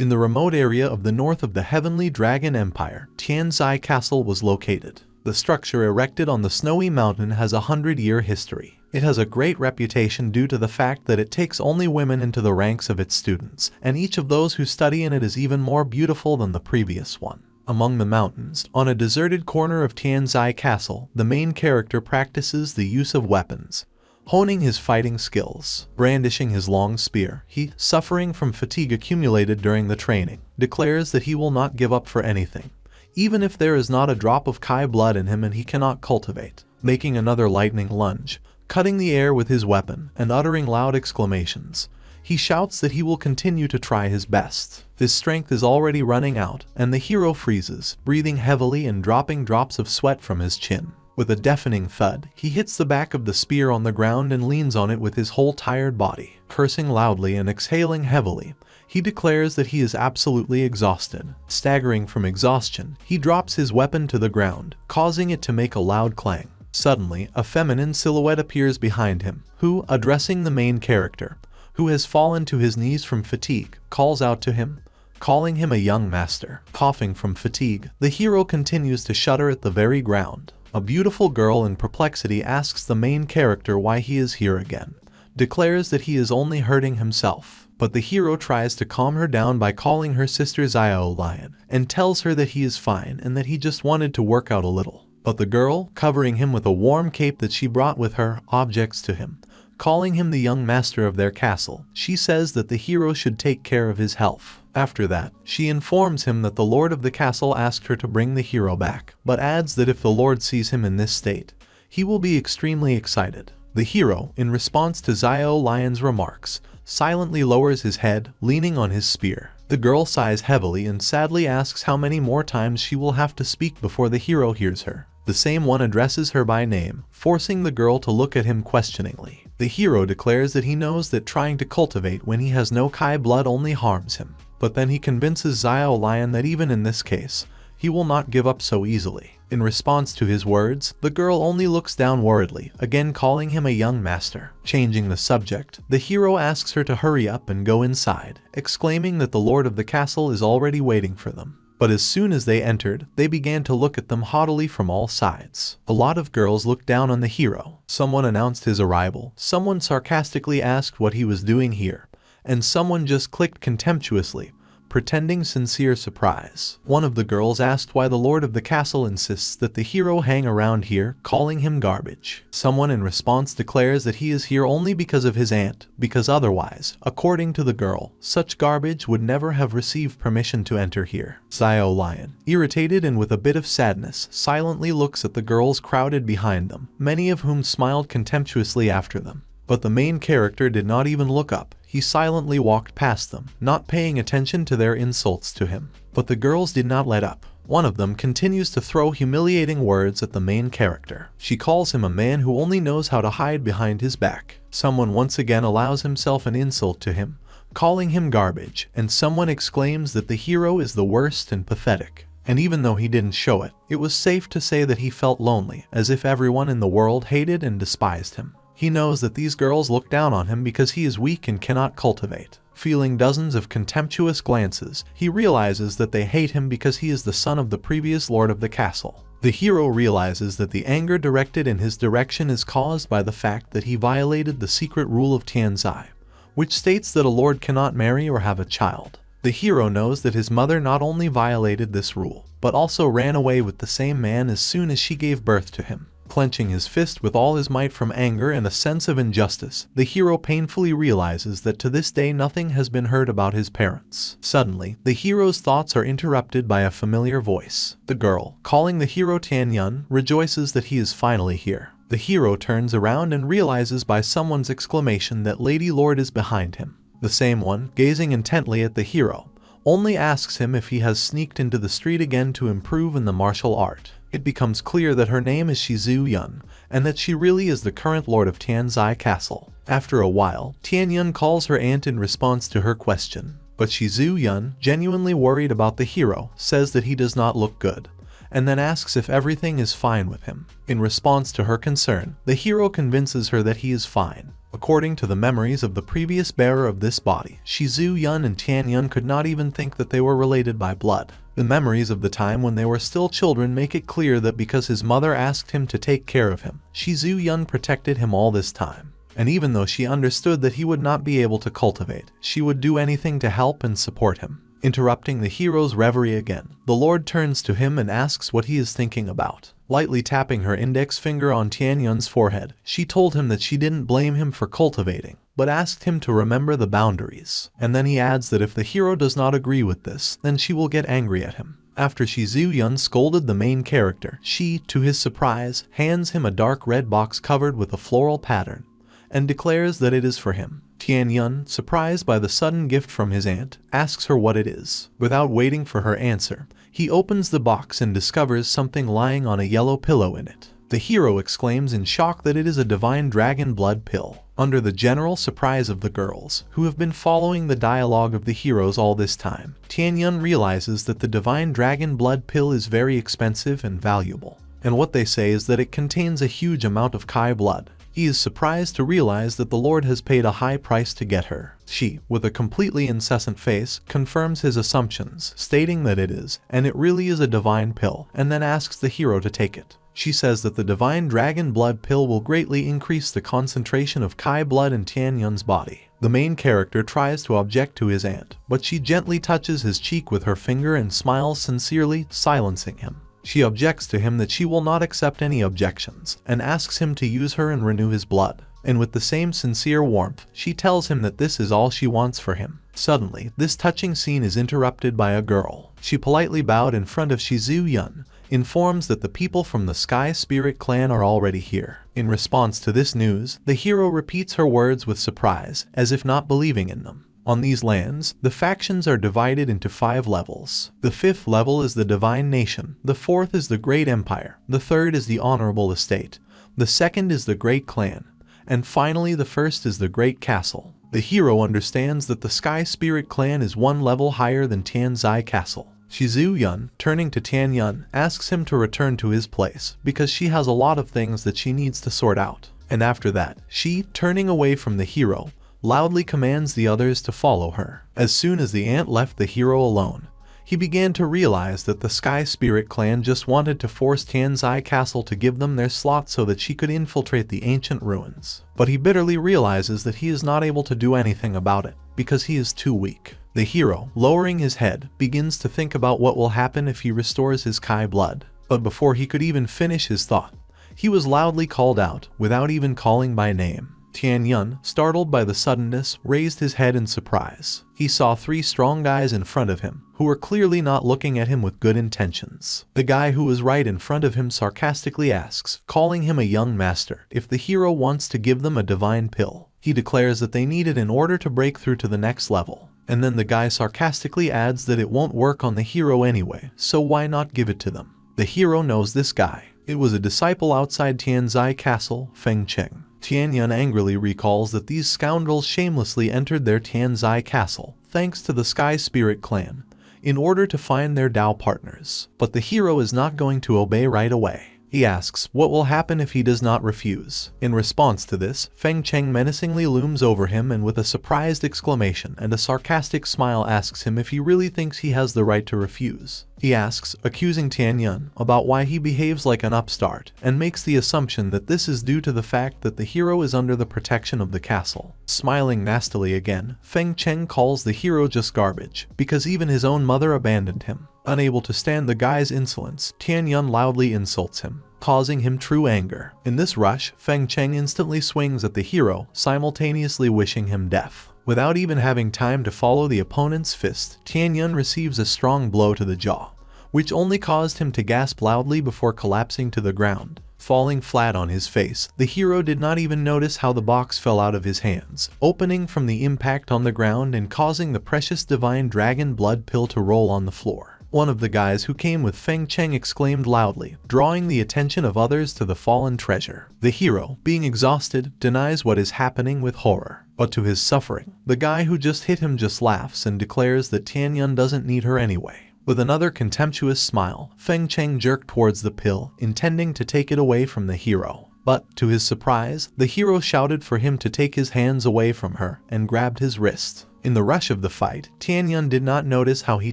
In the remote area of the north of the Heavenly Dragon Empire, Tianzai Castle was located. The structure erected on the snowy mountain has a 100-year history. It has a great reputation due to the fact that it takes only women into the ranks of its students, and each of those who study in it is even more beautiful than the previous one. Among the mountains, on a deserted corner of Tianzai Castle, the main character practices the use of weapons. Honing his fighting skills, brandishing his long spear, he, suffering from fatigue accumulated during the training, declares that he will not give up for anything, even if there is not a drop of Kai blood in him and he cannot cultivate. Making another lightning lunge, cutting the air with his weapon, and uttering loud exclamations, he shouts that he will continue to try his best. His strength is already running out, and the hero freezes, breathing heavily and dropping drops of sweat from his chin. With a deafening thud, he hits the back of the spear on the ground and leans on it with his whole tired body. Cursing loudly and exhaling heavily, he declares that he is absolutely exhausted. Staggering from exhaustion, he drops his weapon to the ground, causing it to make a loud clang. Suddenly, a feminine silhouette appears behind him, who, addressing the main character, who has fallen to his knees from fatigue, calls out to him, calling him a young master. Coughing from fatigue, the hero continues to shudder at the very ground. A beautiful girl in perplexity asks the main character why he is here again, declares that he is only hurting himself, but the hero tries to calm her down by calling her sister Xiao Lion, and tells her that he is fine and that he just wanted to work out a little. But the girl, covering him with a warm cape that she brought with her, objects to him, calling him the young master of their castle. She says that the hero should take care of his health. After that, she informs him that the lord of the castle asked her to bring the hero back, but adds that if the lord sees him in this state, he will be extremely excited. The hero, in response to Xiao Lion's remarks, silently lowers his head, leaning on his spear. The girl sighs heavily and sadly asks how many more times she will have to speak before the hero hears her. The same one addresses her by name, forcing the girl to look at him questioningly. The hero declares that he knows that trying to cultivate when he has no Kai blood only harms him. But then he convinces Xiao Lion that even in this case, he will not give up so easily. In response to his words, the girl only looks down worriedly, again calling him a young master. Changing the subject, the hero asks her to hurry up and go inside, exclaiming that the lord of the castle is already waiting for them. But as soon as they entered, they began to look at them haughtily from all sides. A lot of girls looked down on the hero. Someone announced his arrival, someone sarcastically asked what he was doing here, and someone just clicked contemptuously, pretending sincere surprise. One of the girls asked why the lord of the castle insists that the hero hang around here, calling him garbage. Someone in response declares that he is here only because of his aunt, because otherwise, according to the girl, such garbage would never have received permission to enter here. Xiao Lion, irritated and with a bit of sadness, silently looks at the girls crowded behind them, many of whom smiled contemptuously after them. But the main character did not even look up. He silently walked past them, not paying attention to their insults to him. But the girls did not let up. One of them continues to throw humiliating words at the main character. She calls him a man who only knows how to hide behind his back. Someone once again allows himself an insult to him, calling him garbage, and someone exclaims that the hero is the worst and pathetic. And even though he didn't show it, it was safe to say that he felt lonely, as if everyone in the world hated and despised him. He knows that these girls look down on him because he is weak and cannot cultivate. Feeling dozens of contemptuous glances, he realizes that they hate him because he is the son of the previous lord of the castle. The hero realizes that the anger directed in his direction is caused by the fact that he violated the secret rule of Tianzai, which states that a lord cannot marry or have a child. The hero knows that his mother not only violated this rule, but also ran away with the same man as soon as she gave birth to him. Clenching his fist with all his might from anger and a sense of injustice, the hero painfully realizes that to this day nothing has been heard about his parents. Suddenly, the hero's thoughts are interrupted by a familiar voice. The girl, calling the hero Tianyuan, rejoices that he is finally here. The hero turns around and realizes by someone's exclamation that Lady Lord is behind him. The same one, gazing intently at the hero, only asks him if he has sneaked into the street again to improve in the martial art. It becomes clear that her name is Shizu Yun, and that she really is the current lord of Tianzai Castle. After a while, Tianyuan calls her aunt in response to her question, but Shizu Yun, genuinely worried about the hero, says that he does not look good, and then asks if everything is fine with him. In response to her concern, the hero convinces her that he is fine, According to the memories of the previous bearer of this body, Shizu Yun and Tianyuan could not even think that they were related by blood. The memories of the time when they were still children make it clear that because his mother asked him to take care of him, Shizu Yun protected him all this time. And even though she understood that he would not be able to cultivate, she would do anything to help and support him. Interrupting the hero's reverie again, the Lord turns to him and asks what he is thinking about. Lightly tapping her index finger on Tianyuan's forehead, she told him that she didn't blame him for cultivating, but asked him to remember the boundaries. And then he adds that if the hero does not agree with this, then she will get angry at him. After Shizu Yun scolded the main character, she, to his surprise, hands him a dark red box covered with a floral pattern, and declares that it is for him. Tianyuan, surprised by the sudden gift from his aunt, asks her what it is. Without waiting for her answer, he opens the box and discovers something lying on a yellow pillow in it. The hero exclaims in shock that it is a divine dragon blood pill. Under the general surprise of the girls, who have been following the dialogue of the heroes all this time, Tianyuan realizes that the divine dragon blood pill is very expensive and valuable. And what they say is that it contains a huge amount of Kai blood. He is surprised to realize that the Lord has paid a high price to get her. She, with a completely incessant face, confirms his assumptions, stating that it is, and it really is a divine pill, and then asks the hero to take it. She says that the divine dragon blood pill will greatly increase the concentration of Kai blood in Tianyuan's body. The main character tries to object to his aunt, but she gently touches his cheek with her finger and smiles sincerely, silencing him. She objects to him that she will not accept any objections, and asks him to use her and renew his blood. And with the same sincere warmth, she tells him that this is all she wants for him. Suddenly, this touching scene is interrupted by a girl. She politely bowed in front of Shizu Yun, informs that the people from the Sky Spirit clan are already here. In response to this news, the hero repeats her words with surprise, as if not believing in them. On these lands, the factions are divided into 5 levels. The 5th level is the Divine Nation, the 4th is the Great Empire, the 3rd is the Honorable Estate, the 2nd is the Great Clan, and finally the 1st is the Great Castle. The hero understands that the Sky Spirit clan is 1 level higher than Tianzai Castle. Shizu Yun, turning to Tianyuan, asks him to return to his place, because she has a lot of things that she needs to sort out. And after that, she, turning away from the hero, loudly commands the others to follow her. As soon as the aunt left the hero alone, he began to realize that the Sky Spirit clan just wanted to force Tianzai Castle to give them their slot so that she could infiltrate the ancient ruins. But he bitterly realizes that he is not able to do anything about it, because he is too weak. The hero, lowering his head, begins to think about what will happen if he restores his Kai blood. But before he could even finish his thought, he was loudly called out, without even calling by name. Tianyuan, startled by the suddenness, raised his head in surprise. He saw 3 strong guys in front of him, who were clearly not looking at him with good intentions. The guy who was right in front of him sarcastically asks, calling him a young master, if the hero wants to give them a divine pill. He declares that they need it in order to break through to the next level. And then the guy sarcastically adds that it won't work on the hero anyway, so why not give it to them? The hero knows this guy. It was a disciple outside Tianzai Castle, Feng Cheng. Tianyuan angrily recalls that these scoundrels shamelessly entered their Tianzai Castle, thanks to the Sky Spirit clan, in order to find their Dao partners. But the hero is not going to obey right away. He asks what will happen if he does not refuse. In response to this, Feng Cheng menacingly looms over him and with a surprised exclamation and a sarcastic smile asks him if he really thinks he has the right to refuse. He asks, accusing Tianyuan, about why he behaves like an upstart, and makes the assumption that this is due to the fact that the hero is under the protection of the castle. Smiling nastily again, Feng Cheng calls the hero just garbage, because even his own mother abandoned him. Unable to stand the guy's insolence, Tianyuan loudly insults him, causing him true anger. In this rush, Feng Cheng instantly swings at the hero, simultaneously wishing him death. Without even having time to follow the opponent's fist, Tianyuan receives a strong blow to the jaw, which only caused him to gasp loudly before collapsing to the ground. Falling flat on his face, the hero did not even notice how the box fell out of his hands, opening from the impact on the ground and causing the precious divine dragon blood pill to roll on the floor. One of the guys who came with Feng Cheng exclaimed loudly, drawing the attention of others to the fallen treasure. The hero, being exhausted, denies what is happening with horror. But to his suffering, the guy who just hit him just laughs and declares that Tianyuan doesn't need her anyway. With another contemptuous smile, Feng Cheng jerked towards the pill, intending to take it away from the hero. But, to his surprise, the hero shouted for him to take his hands away from her and grabbed his wrist. In the rush of the fight, Tianyuan did not notice how he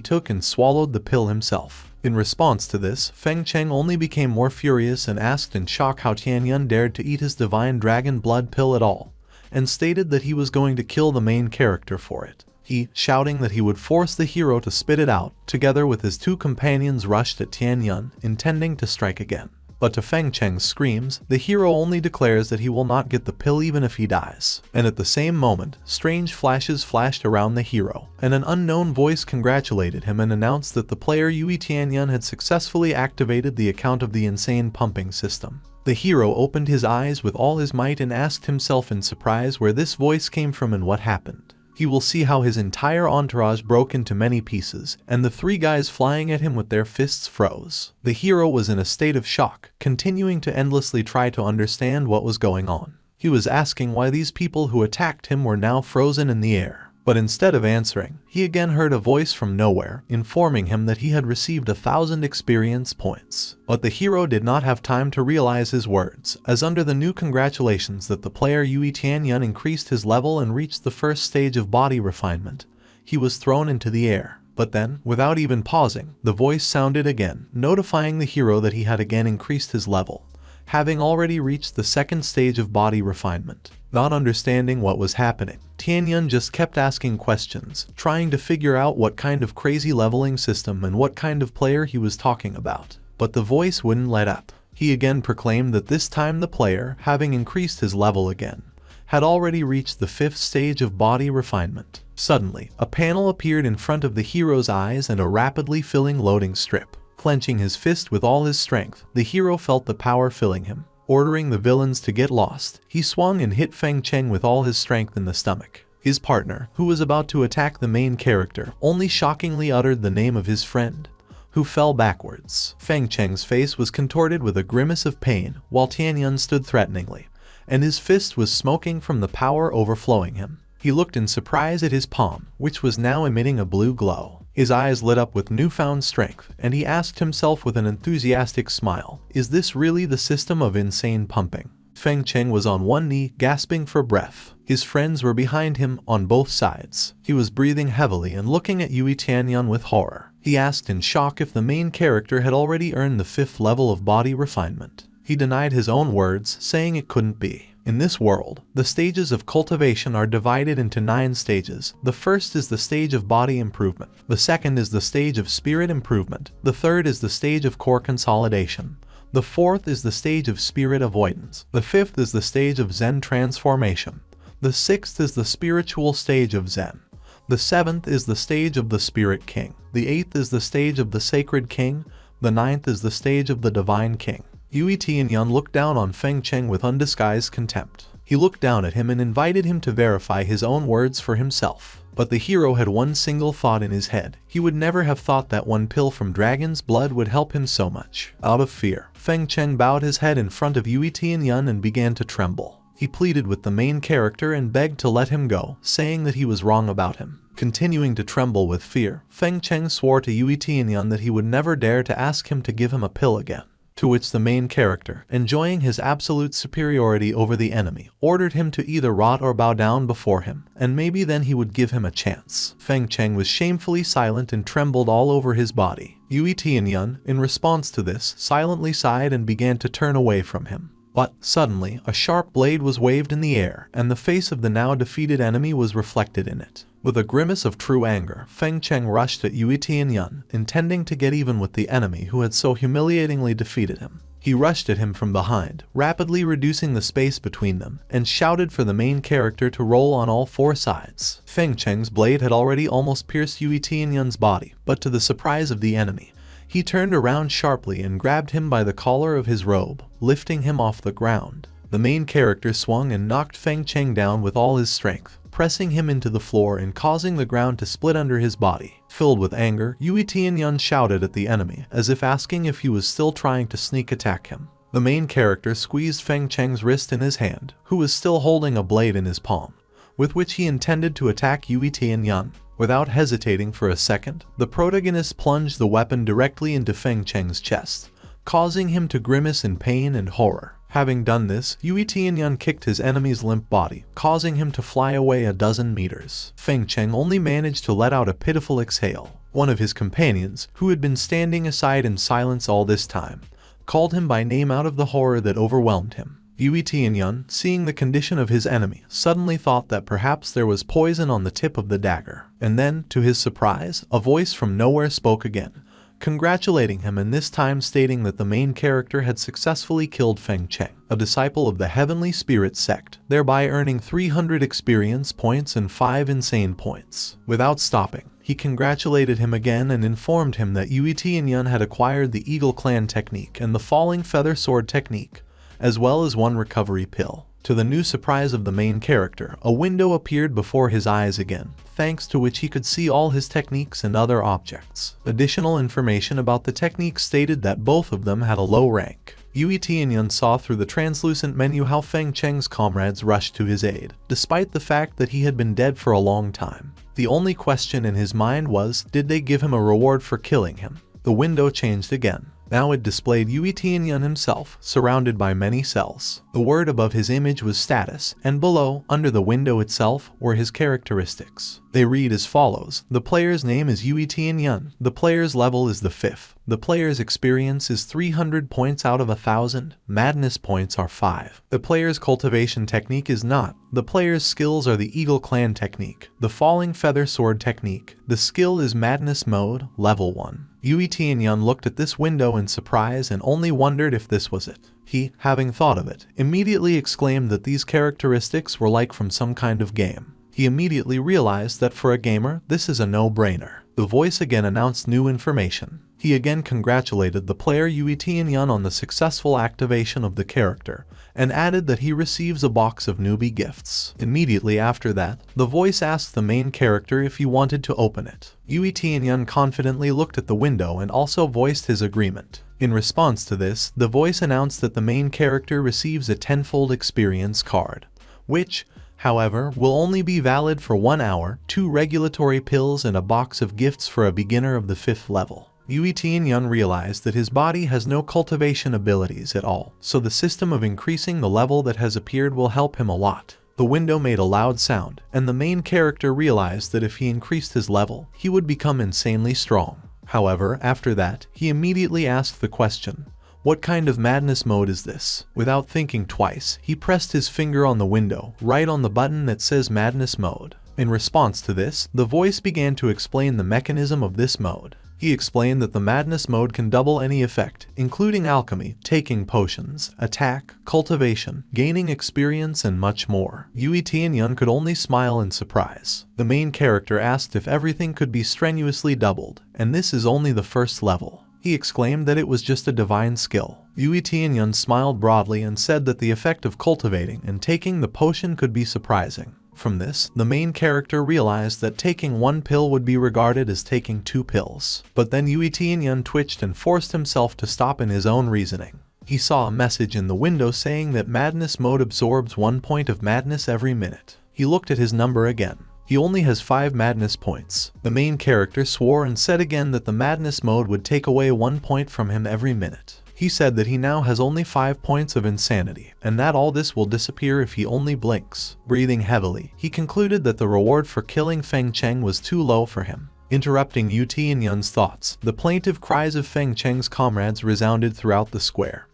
took and swallowed the pill himself. In response to this, Feng Cheng only became more furious and asked in shock how Tianyuan dared to eat his divine dragon blood pill at all, and stated that he was going to kill the main character for it. He, shouting that he would force the hero to spit it out, together with his two companions rushed at Tianyuan, intending to strike again. But to Feng Cheng's screams, the hero only declares that he will not get the pill even if he dies. And at the same moment, strange flashes flashed around the hero, and an unknown voice congratulated him and announced that the player Yui Tianyuan had successfully activated the account of the insane pumping system. The hero opened his eyes with all his might and asked himself in surprise where this voice came from and what happened. He will see how his entire entourage broke into many pieces, and the three guys flying at him with their fists froze. The hero was in a state of shock, continuing to endlessly try to understand what was going on. He was asking why these people who attacked him were now frozen in the air. But instead of answering, he again heard a voice from nowhere, informing him that he had received 1,000 experience points. But the hero did not have time to realize his words, as under the new congratulations that the player Yui Tianyuan increased his level and reached the first stage of body refinement, he was thrown into the air. But then, without even pausing, the voice sounded again, notifying the hero that he had again increased his level, having already reached the second stage of body refinement. Not understanding what was happening, Tianyuan just kept asking questions, trying to figure out what kind of crazy leveling system and what kind of player he was talking about. But the voice wouldn't let up. He again proclaimed that this time the player, having increased his level again, had already reached the 5th stage of body refinement. Suddenly, a panel appeared in front of the hero's eyes and a rapidly filling loading strip. Clenching his fist with all his strength, the hero felt the power filling him. Ordering the villains to get lost, he swung and hit Feng Cheng with all his strength in the stomach. His partner, who was about to attack the main character, only shockingly uttered the name of his friend, who fell backwards. Feng Cheng's face was contorted with a grimace of pain, while Tianyuan stood threateningly, and his fist was smoking from the power overflowing him. He looked in surprise at his palm, which was now emitting a blue glow. His eyes lit up with newfound strength, and he asked himself with an enthusiastic smile, "Is this really the system of insane pumping?" Feng Cheng was on one knee, gasping for breath. His friends were behind him, on both sides. He was breathing heavily and looking at Yui Tianyuan with horror. He asked in shock if the main character had already earned the 5th level of body refinement. He denied his own words, saying it couldn't be. In this world, the stages of cultivation are divided into 9 stages. The first is the stage of body improvement. The second is the stage of spirit improvement. The third is the stage of core consolidation. The fourth is the stage of spirit avoidance. The fifth is the stage of Zen transformation. The sixth is the spiritual stage of Zen. The seventh is the stage of the Spirit King. The eighth is the stage of the Sacred King. The ninth is the stage of the Divine King. Yui Tianyuan looked down on Feng Cheng with undisguised contempt. He looked down at him and invited him to verify his own words for himself. But the hero had one single thought in his head. He would never have thought that one pill from dragon's blood would help him so much. Out of fear, Feng Cheng bowed his head in front of Yui Tianyuan and began to tremble. He pleaded with the main character and begged to let him go, saying that he was wrong about him. Continuing to tremble with fear, Feng Cheng swore to Yui Tianyuan that he would never dare to ask him to give him a pill again. To which the main character, enjoying his absolute superiority over the enemy, ordered him to either rot or bow down before him, and maybe then he would give him a chance. Feng Cheng was shamefully silent and trembled all over his body. Yui Tianyuan, in response to this, silently sighed and began to turn away from him. But, suddenly, a sharp blade was waved in the air, and the face of the now defeated enemy was reflected in it. With a grimace of true anger, Feng Cheng rushed at Yui Tianyuan, intending to get even with the enemy who had so humiliatingly defeated him. He rushed at him from behind, rapidly reducing the space between them, and shouted for the main character to roll on all 4 sides. Feng Cheng's blade had already almost pierced Yui Tianyuan's body, but to the surprise of the enemy, he turned around sharply and grabbed him by the collar of his robe, lifting him off the ground. The main character swung and knocked Feng Cheng down with all his strength, pressing him into the floor and causing the ground to split under his body. Filled with anger, Yui Tianyuan shouted at the enemy, as if asking if he was still trying to sneak attack him. The main character squeezed Feng Cheng's wrist in his hand, who was still holding a blade in his palm, with which he intended to attack Yui Tianyuan. Without hesitating for a second, the protagonist plunged the weapon directly into Feng Cheng's chest, causing him to grimace in pain and horror. Having done this, Yui Tianyuan kicked his enemy's limp body, causing him to fly away a dozen meters. Feng Cheng only managed to let out a pitiful exhale. One of his companions, who had been standing aside in silence all this time, called him by name out of the horror that overwhelmed him. Yui Tianyuan, seeing the condition of his enemy, suddenly thought that perhaps there was poison on the tip of the dagger. And then, to his surprise, a voice from nowhere spoke again, congratulating him, and this time stating that the main character had successfully killed Feng Cheng, a disciple of the Heavenly Spirit sect, thereby earning 300 experience points and 5 insane points. Without stopping, he congratulated him again and informed him that Yui Tianyuan had acquired the Eagle Clan technique and the Falling Feather Sword technique, as well as one recovery pill. To the new surprise of the main character, a window appeared before his eyes again, thanks to which he could see all his techniques and other objects. Additional information about the techniques stated that both of them had a low rank. Yui Tianyuan saw through the translucent menu how Feng Cheng's comrades rushed to his aid, despite the fact that he had been dead for a long time. The only question in his mind was, did they give him a reward for killing him? The window changed again. Now it displayed Yui Tianyuan himself, surrounded by many cells. The word above his image was status, and below, under the window itself, were his characteristics. They read as follows: the player's name is Yui Tianyuan. The player's level is the 5th. The player's experience is 300 points out of 1,000. Madness points are 5. The player's cultivation technique is not. The player's skills are the Eagle Clan technique, the Falling Feather Sword technique. The skill is Madness Mode, level 1. Yui Tianyuan looked at this window in surprise and only wondered if this was it. He, having thought of it, immediately exclaimed that these characteristics were like from some kind of game. He immediately realized that for a gamer, this is a no-brainer. The voice again announced new information. He again congratulated the player Yui Tianyuan on the successful activation of the character, and added that he receives a box of newbie gifts. Immediately after that, the voice asked the main character if he wanted to open it. Yui Tianyuan confidently looked at the window and also voiced his agreement. In response to this, the voice announced that the main character receives a tenfold experience card, which, however, will only be valid for 1 hour, 2 regulatory pills, and a box of gifts for a beginner of the 5th level. Yui Tianyuan realized that his body has no cultivation abilities at all, so the system of increasing the level that has appeared will help him a lot. The window made a loud sound, and the main character realized that if he increased his level, he would become insanely strong. However, after that, he immediately asked the question, what kind of madness mode is this? Without thinking twice, he pressed his finger on the window, right on the button that says madness mode. In response to this, the voice began to explain the mechanism of this mode. He explained that the madness mode can double any effect, including alchemy, taking potions, attack, cultivation, gaining experience, and much more. Yui Tianyuan could only smile in surprise. The main character asked if everything could be strenuously doubled, and this is only the 1st level. He exclaimed that it was just a divine skill. Yui Tianyuan smiled broadly and said that the effect of cultivating and taking the potion could be surprising. From this, the main character realized that taking 1 pill would be regarded as taking 2 pills. But then Yui Tianyuan twitched and forced himself to stop in his own reasoning. He saw a message in the window saying that madness mode absorbs 1 point of madness every minute. He looked at his number again. He only has 5 madness points. The main character swore and said again that the madness mode would take away 1 point from him every minute. He said that he now has only 5 points of insanity, and that all this will disappear if he only blinks. Breathing heavily, he concluded that the reward for killing Feng Cheng was too low for him. Interrupting Yui Tianyuan's thoughts, the plaintive cries of Feng Cheng's comrades resounded throughout the square,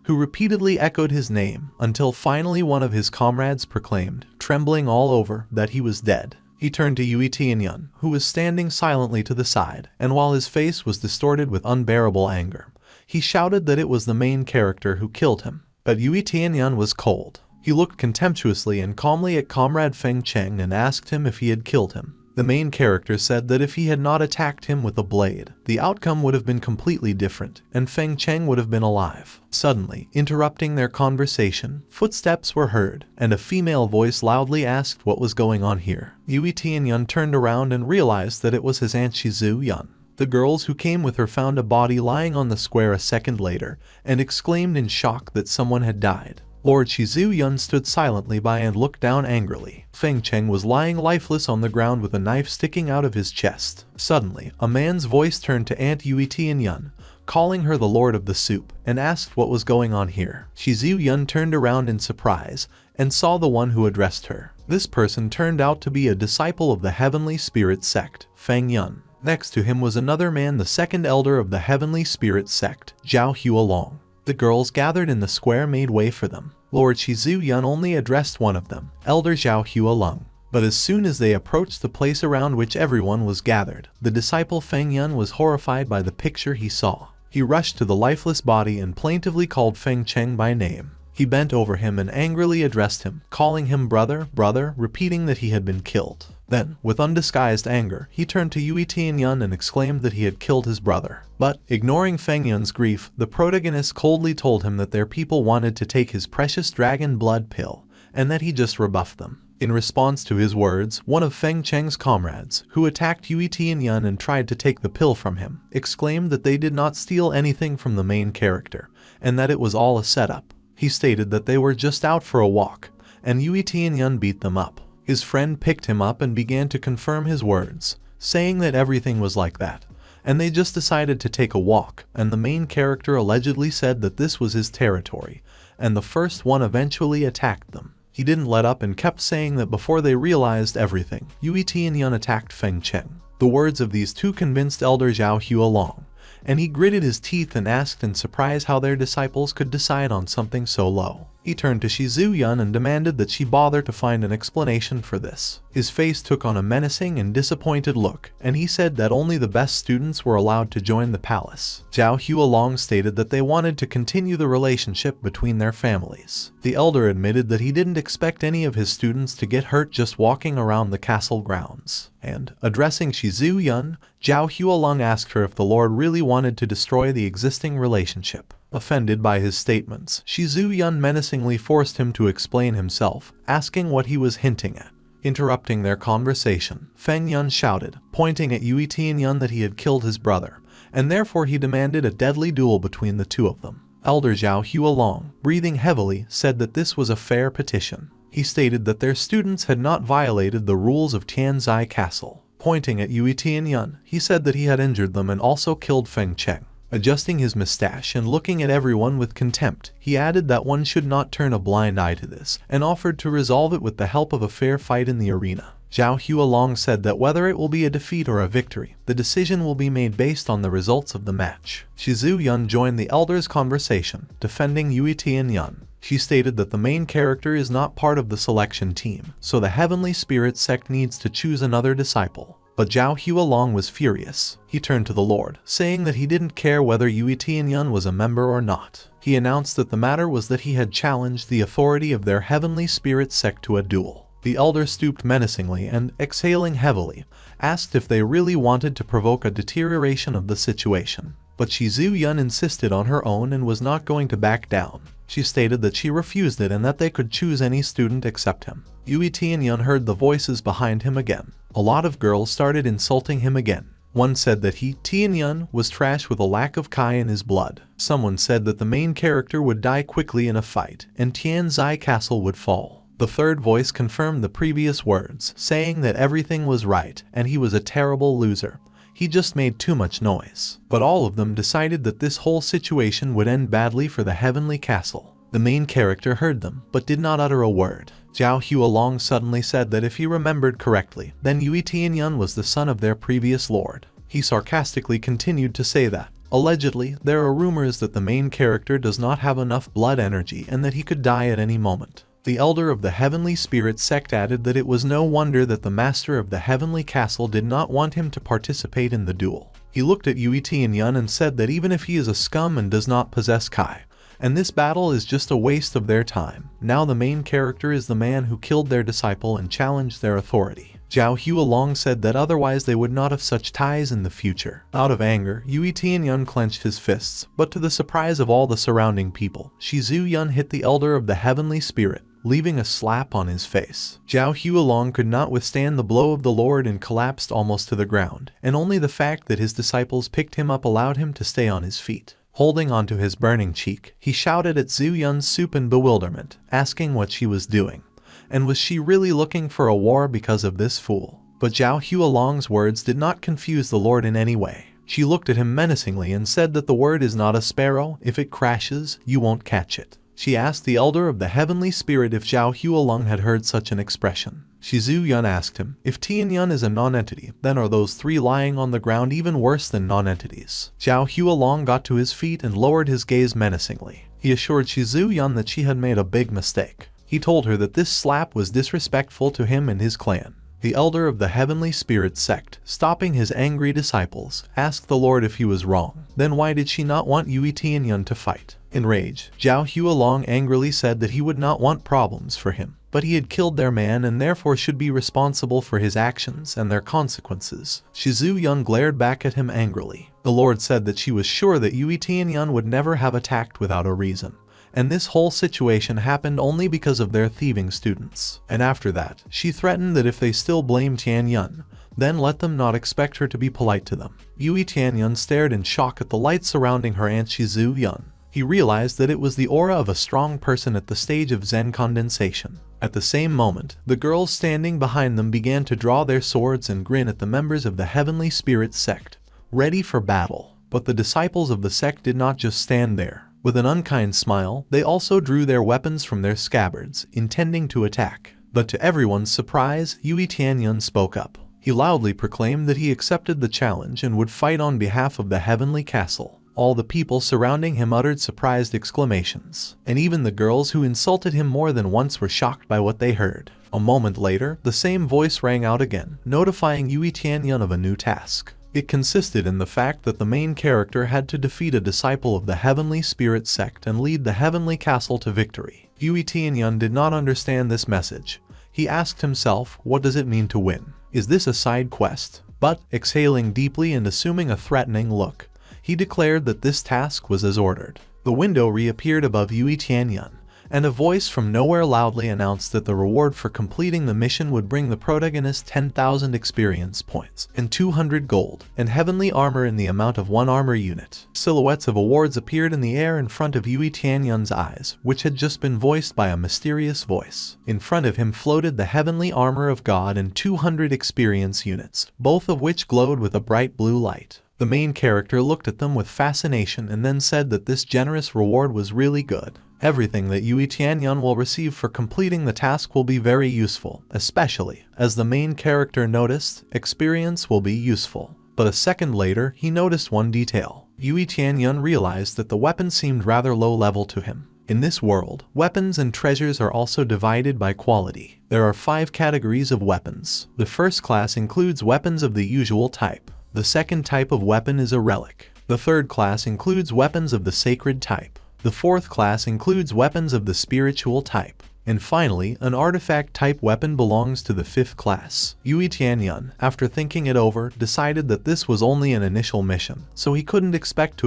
who repeatedly echoed his name, until finally one of his comrades proclaimed, trembling all over, that he was dead. He turned to Yui Tianyuan, who was standing silently to the side, and while his face was distorted with unbearable anger, he shouted that it was the main character who killed him. But Yui Tianyuan was cold. He looked contemptuously and calmly at comrade Feng Cheng and asked him if he had killed him. The main character said that if he had not attacked him with a blade, the outcome would have been completely different, and Feng Cheng would have been alive. Suddenly, interrupting their conversation, footsteps were heard, and a female voice loudly asked what was going on here. Yui Tianyuan turned around and realized that it was his aunt Shizu-yun. The girls who came with her found a body lying on the square a second later, and exclaimed in shock that someone had died. Lord Shizu-yun stood silently by and looked down angrily. Feng Cheng was lying lifeless on the ground with a knife sticking out of his chest. Suddenly, a man's voice turned to Aunt Yui Tianyuan, calling her the Lord of the Soup, and asked what was going on here. Shi Ziyun turned around in surprise and saw the one who addressed her. This person turned out to be a disciple of the Heavenly Spirit sect, Feng Yun. Next to him was another man, the second elder of the Heavenly Spirit sect, Zhao Hualong. The girls gathered in the square made way for them. Lord Shi Ziyun only addressed one of them, Elder Zhao Hualong. But as soon as they approached the place around which everyone was gathered, the disciple Feng Yun was horrified by the picture he saw. He rushed to the lifeless body and plaintively called Feng Cheng by name. He bent over him and angrily addressed him, calling him brother, brother, repeating that he had been killed. Then, with undisguised anger, he turned to Tianyuan and exclaimed that he had killed his brother. But, ignoring Feng Yun's grief, the protagonist coldly told him that their people wanted to take his precious dragon blood pill, and that he just rebuffed them. In response to his words, one of Feng Cheng's comrades, who attacked Tianyuan and tried to take the pill from him, exclaimed that they did not steal anything from the main character, and that it was all a setup. He stated that they were just out for a walk, and Tianyuan beat them up. His friend picked him up and began to confirm his words, saying that everything was like that, and they just decided to take a walk, and the main character allegedly said that this was his territory, and the first one eventually attacked them. He didn't let up and kept saying that before they realized everything, Tianyuan attacked Feng Cheng. The words of these two convinced Elder Zhao Hualong, and he gritted his teeth and asked in surprise how their disciples could decide on something so low. He turned to Shi Ziyun and demanded that she bother to find an explanation for this. His face took on a menacing and disappointed look, and he said that only the best students were allowed to join the palace. Zhao Hualong stated that they wanted to continue the relationship between their families. The elder admitted that he didn't expect any of his students to get hurt just walking around the castle grounds. And, addressing Shi Ziyun, Zhao Hualong asked her if the Lord really wanted to destroy the existing relationship. Offended by his statements, Shi Ziyun menacingly forced him to explain himself, asking what he was hinting at. Interrupting their conversation, Feng Yun shouted, pointing at Tianyuan that he had killed his brother, and therefore he demanded a deadly duel between the two of them. Elder Zhao Hualong, breathing heavily, said that this was a fair petition. He stated that their students had not violated the rules of Tianzai Castle. Pointing at Tianyuan, he said that he had injured them and also killed Feng Cheng. Adjusting his mustache and looking at everyone with contempt, he added that one should not turn a blind eye to this, and offered to resolve it with the help of a fair fight in the arena. Zhao Hualong said that whether it will be a defeat or a victory, the decision will be made based on the results of the match. Shi Ziyun joined the elder's conversation, defending Tianyuan. She stated that the main character is not part of the selection team, so the Heavenly Spirit sect needs to choose another disciple. But Zhao Hualong was furious. He turned to the Lord, saying that he didn't care whether Tianyuan was a member or not. He announced that the matter was that he had challenged the authority of their Heavenly Spirit sect to a duel. The elder stooped menacingly and, exhaling heavily, asked if they really wanted to provoke a deterioration of the situation. But Shi Ziyun insisted on her own and was not going to back down. She stated that she refused it and that they could choose any student except him. Tianyuan heard the voices behind him again. A lot of girls started insulting him again. One said that Tianyuan was trash with a lack of Kai in his blood. Someone said that the main character would die quickly in a fight, and Tianzai Castle would fall. The third voice confirmed the previous words, saying that everything was right, and he was a terrible loser. He just made too much noise. But all of them decided that this whole situation would end badly for the Heavenly Castle. The main character heard them, but did not utter a word. Zhao Hualong suddenly said that if he remembered correctly, then Tianyuan was the son of their previous lord. He sarcastically continued to say that, allegedly, there are rumors that the main character does not have enough blood energy and that he could die at any moment. The elder of the Heavenly Spirit sect added that it was no wonder that the master of the Heavenly Castle did not want him to participate in the duel. He looked at Tianyuan and said that even if he is a scum and does not possess Kai, and this battle is just a waste of their time, now the main character is the man who killed their disciple and challenged their authority. Zhao Hualong said that otherwise they would not have such ties in the future. Out of anger, Tianyuan clenched his fists, but to the surprise of all the surrounding people, Shi Ziyun hit the elder of the Heavenly Spirit, leaving a slap on his face. Zhao Hualong could not withstand the blow of the Lord and collapsed almost to the ground, and only the fact that his disciples picked him up allowed him to stay on his feet. Holding onto his burning cheek, he shouted at Ziyun's soup in bewilderment, asking what she was doing, and was she really looking for a war because of this fool? But Zhao Hualong's words did not confuse the Lord in any way. She looked at him menacingly and said that the word is not a sparrow. If it crashes, you won't catch it. She asked the elder of the heavenly spirit if Zhao Hualong had heard such an expression. Shizu Yun asked him, if Tianyuan is a non-entity, then are those three lying on the ground even worse than non-entities? Zhao Hualong got to his feet and lowered his gaze menacingly. He assured Shizu Yun that she had made a big mistake. He told her that this slap was disrespectful to him and his clan. The elder of the heavenly spirit sect, stopping his angry disciples, asked the Lord if he was wrong. Then why did she not want Yui Tianyuan to fight? Enraged, Zhao Hualong angrily said that he would not want problems for him, but he had killed their man and therefore should be responsible for his actions and their consequences. Shizu Yun glared back at him angrily. The Lord said that she was sure that Yui Tianyuan would never have attacked without a reason. And this whole situation happened only because of their thieving students. And after that, she threatened that if they still blame Tianyuan, then let them not expect her to be polite to them. Yui Tianyuan stared in shock at the light surrounding her aunt Shizu Yun. He realized that it was the aura of a strong person at the stage of Zen condensation. At the same moment, the girls standing behind them began to draw their swords and grin at the members of the Heavenly Spirit sect, ready for battle. But the disciples of the sect did not just stand there. With an unkind smile, they also drew their weapons from their scabbards, intending to attack. But to everyone's surprise, Yui Tianyuan spoke up. He loudly proclaimed that he accepted the challenge and would fight on behalf of the heavenly castle. All the people surrounding him uttered surprised exclamations, and even the girls who insulted him more than once were shocked by what they heard. A moment later, the same voice rang out again, notifying Yui Tianyuan of a new task. It consisted in the fact that the main character had to defeat a disciple of the Heavenly Spirit sect and lead the Heavenly Castle to victory. Yui Tianyuan did not understand this message. He asked himself, what does it mean to win? Is this a side quest? But, exhaling deeply and assuming a threatening look, he declared that this task was as ordered. The window reappeared above Yui Tianyuan, and a voice from nowhere loudly announced that the reward for completing the mission would bring the protagonist 10,000 experience points and 200 gold, and heavenly armor in the amount of 1 armor unit. Silhouettes of awards appeared in the air in front of Yui Tianyuan's eyes, which had just been voiced by a mysterious voice. In front of him floated the heavenly armor of God and 200 experience units, both of which glowed with a bright blue light. The main character looked at them with fascination and then said that this generous reward was really good. Everything that Yui Tianyuan will receive for completing the task will be very useful, especially, as the main character noticed, experience will be useful. But a second later, he noticed one detail. Yui Tianyuan realized that the weapon seemed rather low level to him. In this world, weapons and treasures are also divided by quality. There are 5 categories of weapons. The first class includes weapons of the usual type. The second type of weapon is a relic. The third class includes weapons of the sacred type. The fourth class includes weapons of the spiritual type. And finally, an artifact-type weapon belongs to the 5th class. Yui Tianyuan, after thinking it over, decided that this was only an initial mission, so he couldn't expect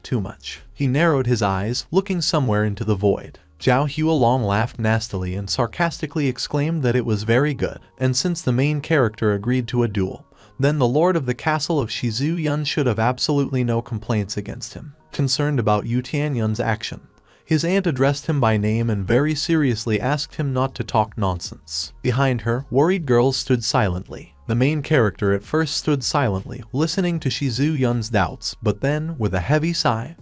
too much. He narrowed his eyes, looking somewhere into the void. Zhao Hualong laughed nastily and sarcastically exclaimed that it was very good, and since the main character agreed to a duel, then the lord of the castle of Shizu Yun should have absolutely no complaints against him. Concerned about Yui Tianyuan's action, his aunt addressed him by name and very seriously asked him not to talk nonsense. Behind her, worried girls stood silently. The main character at first stood silently, listening to Shizu Yun's doubts, but then, with a heavy sigh,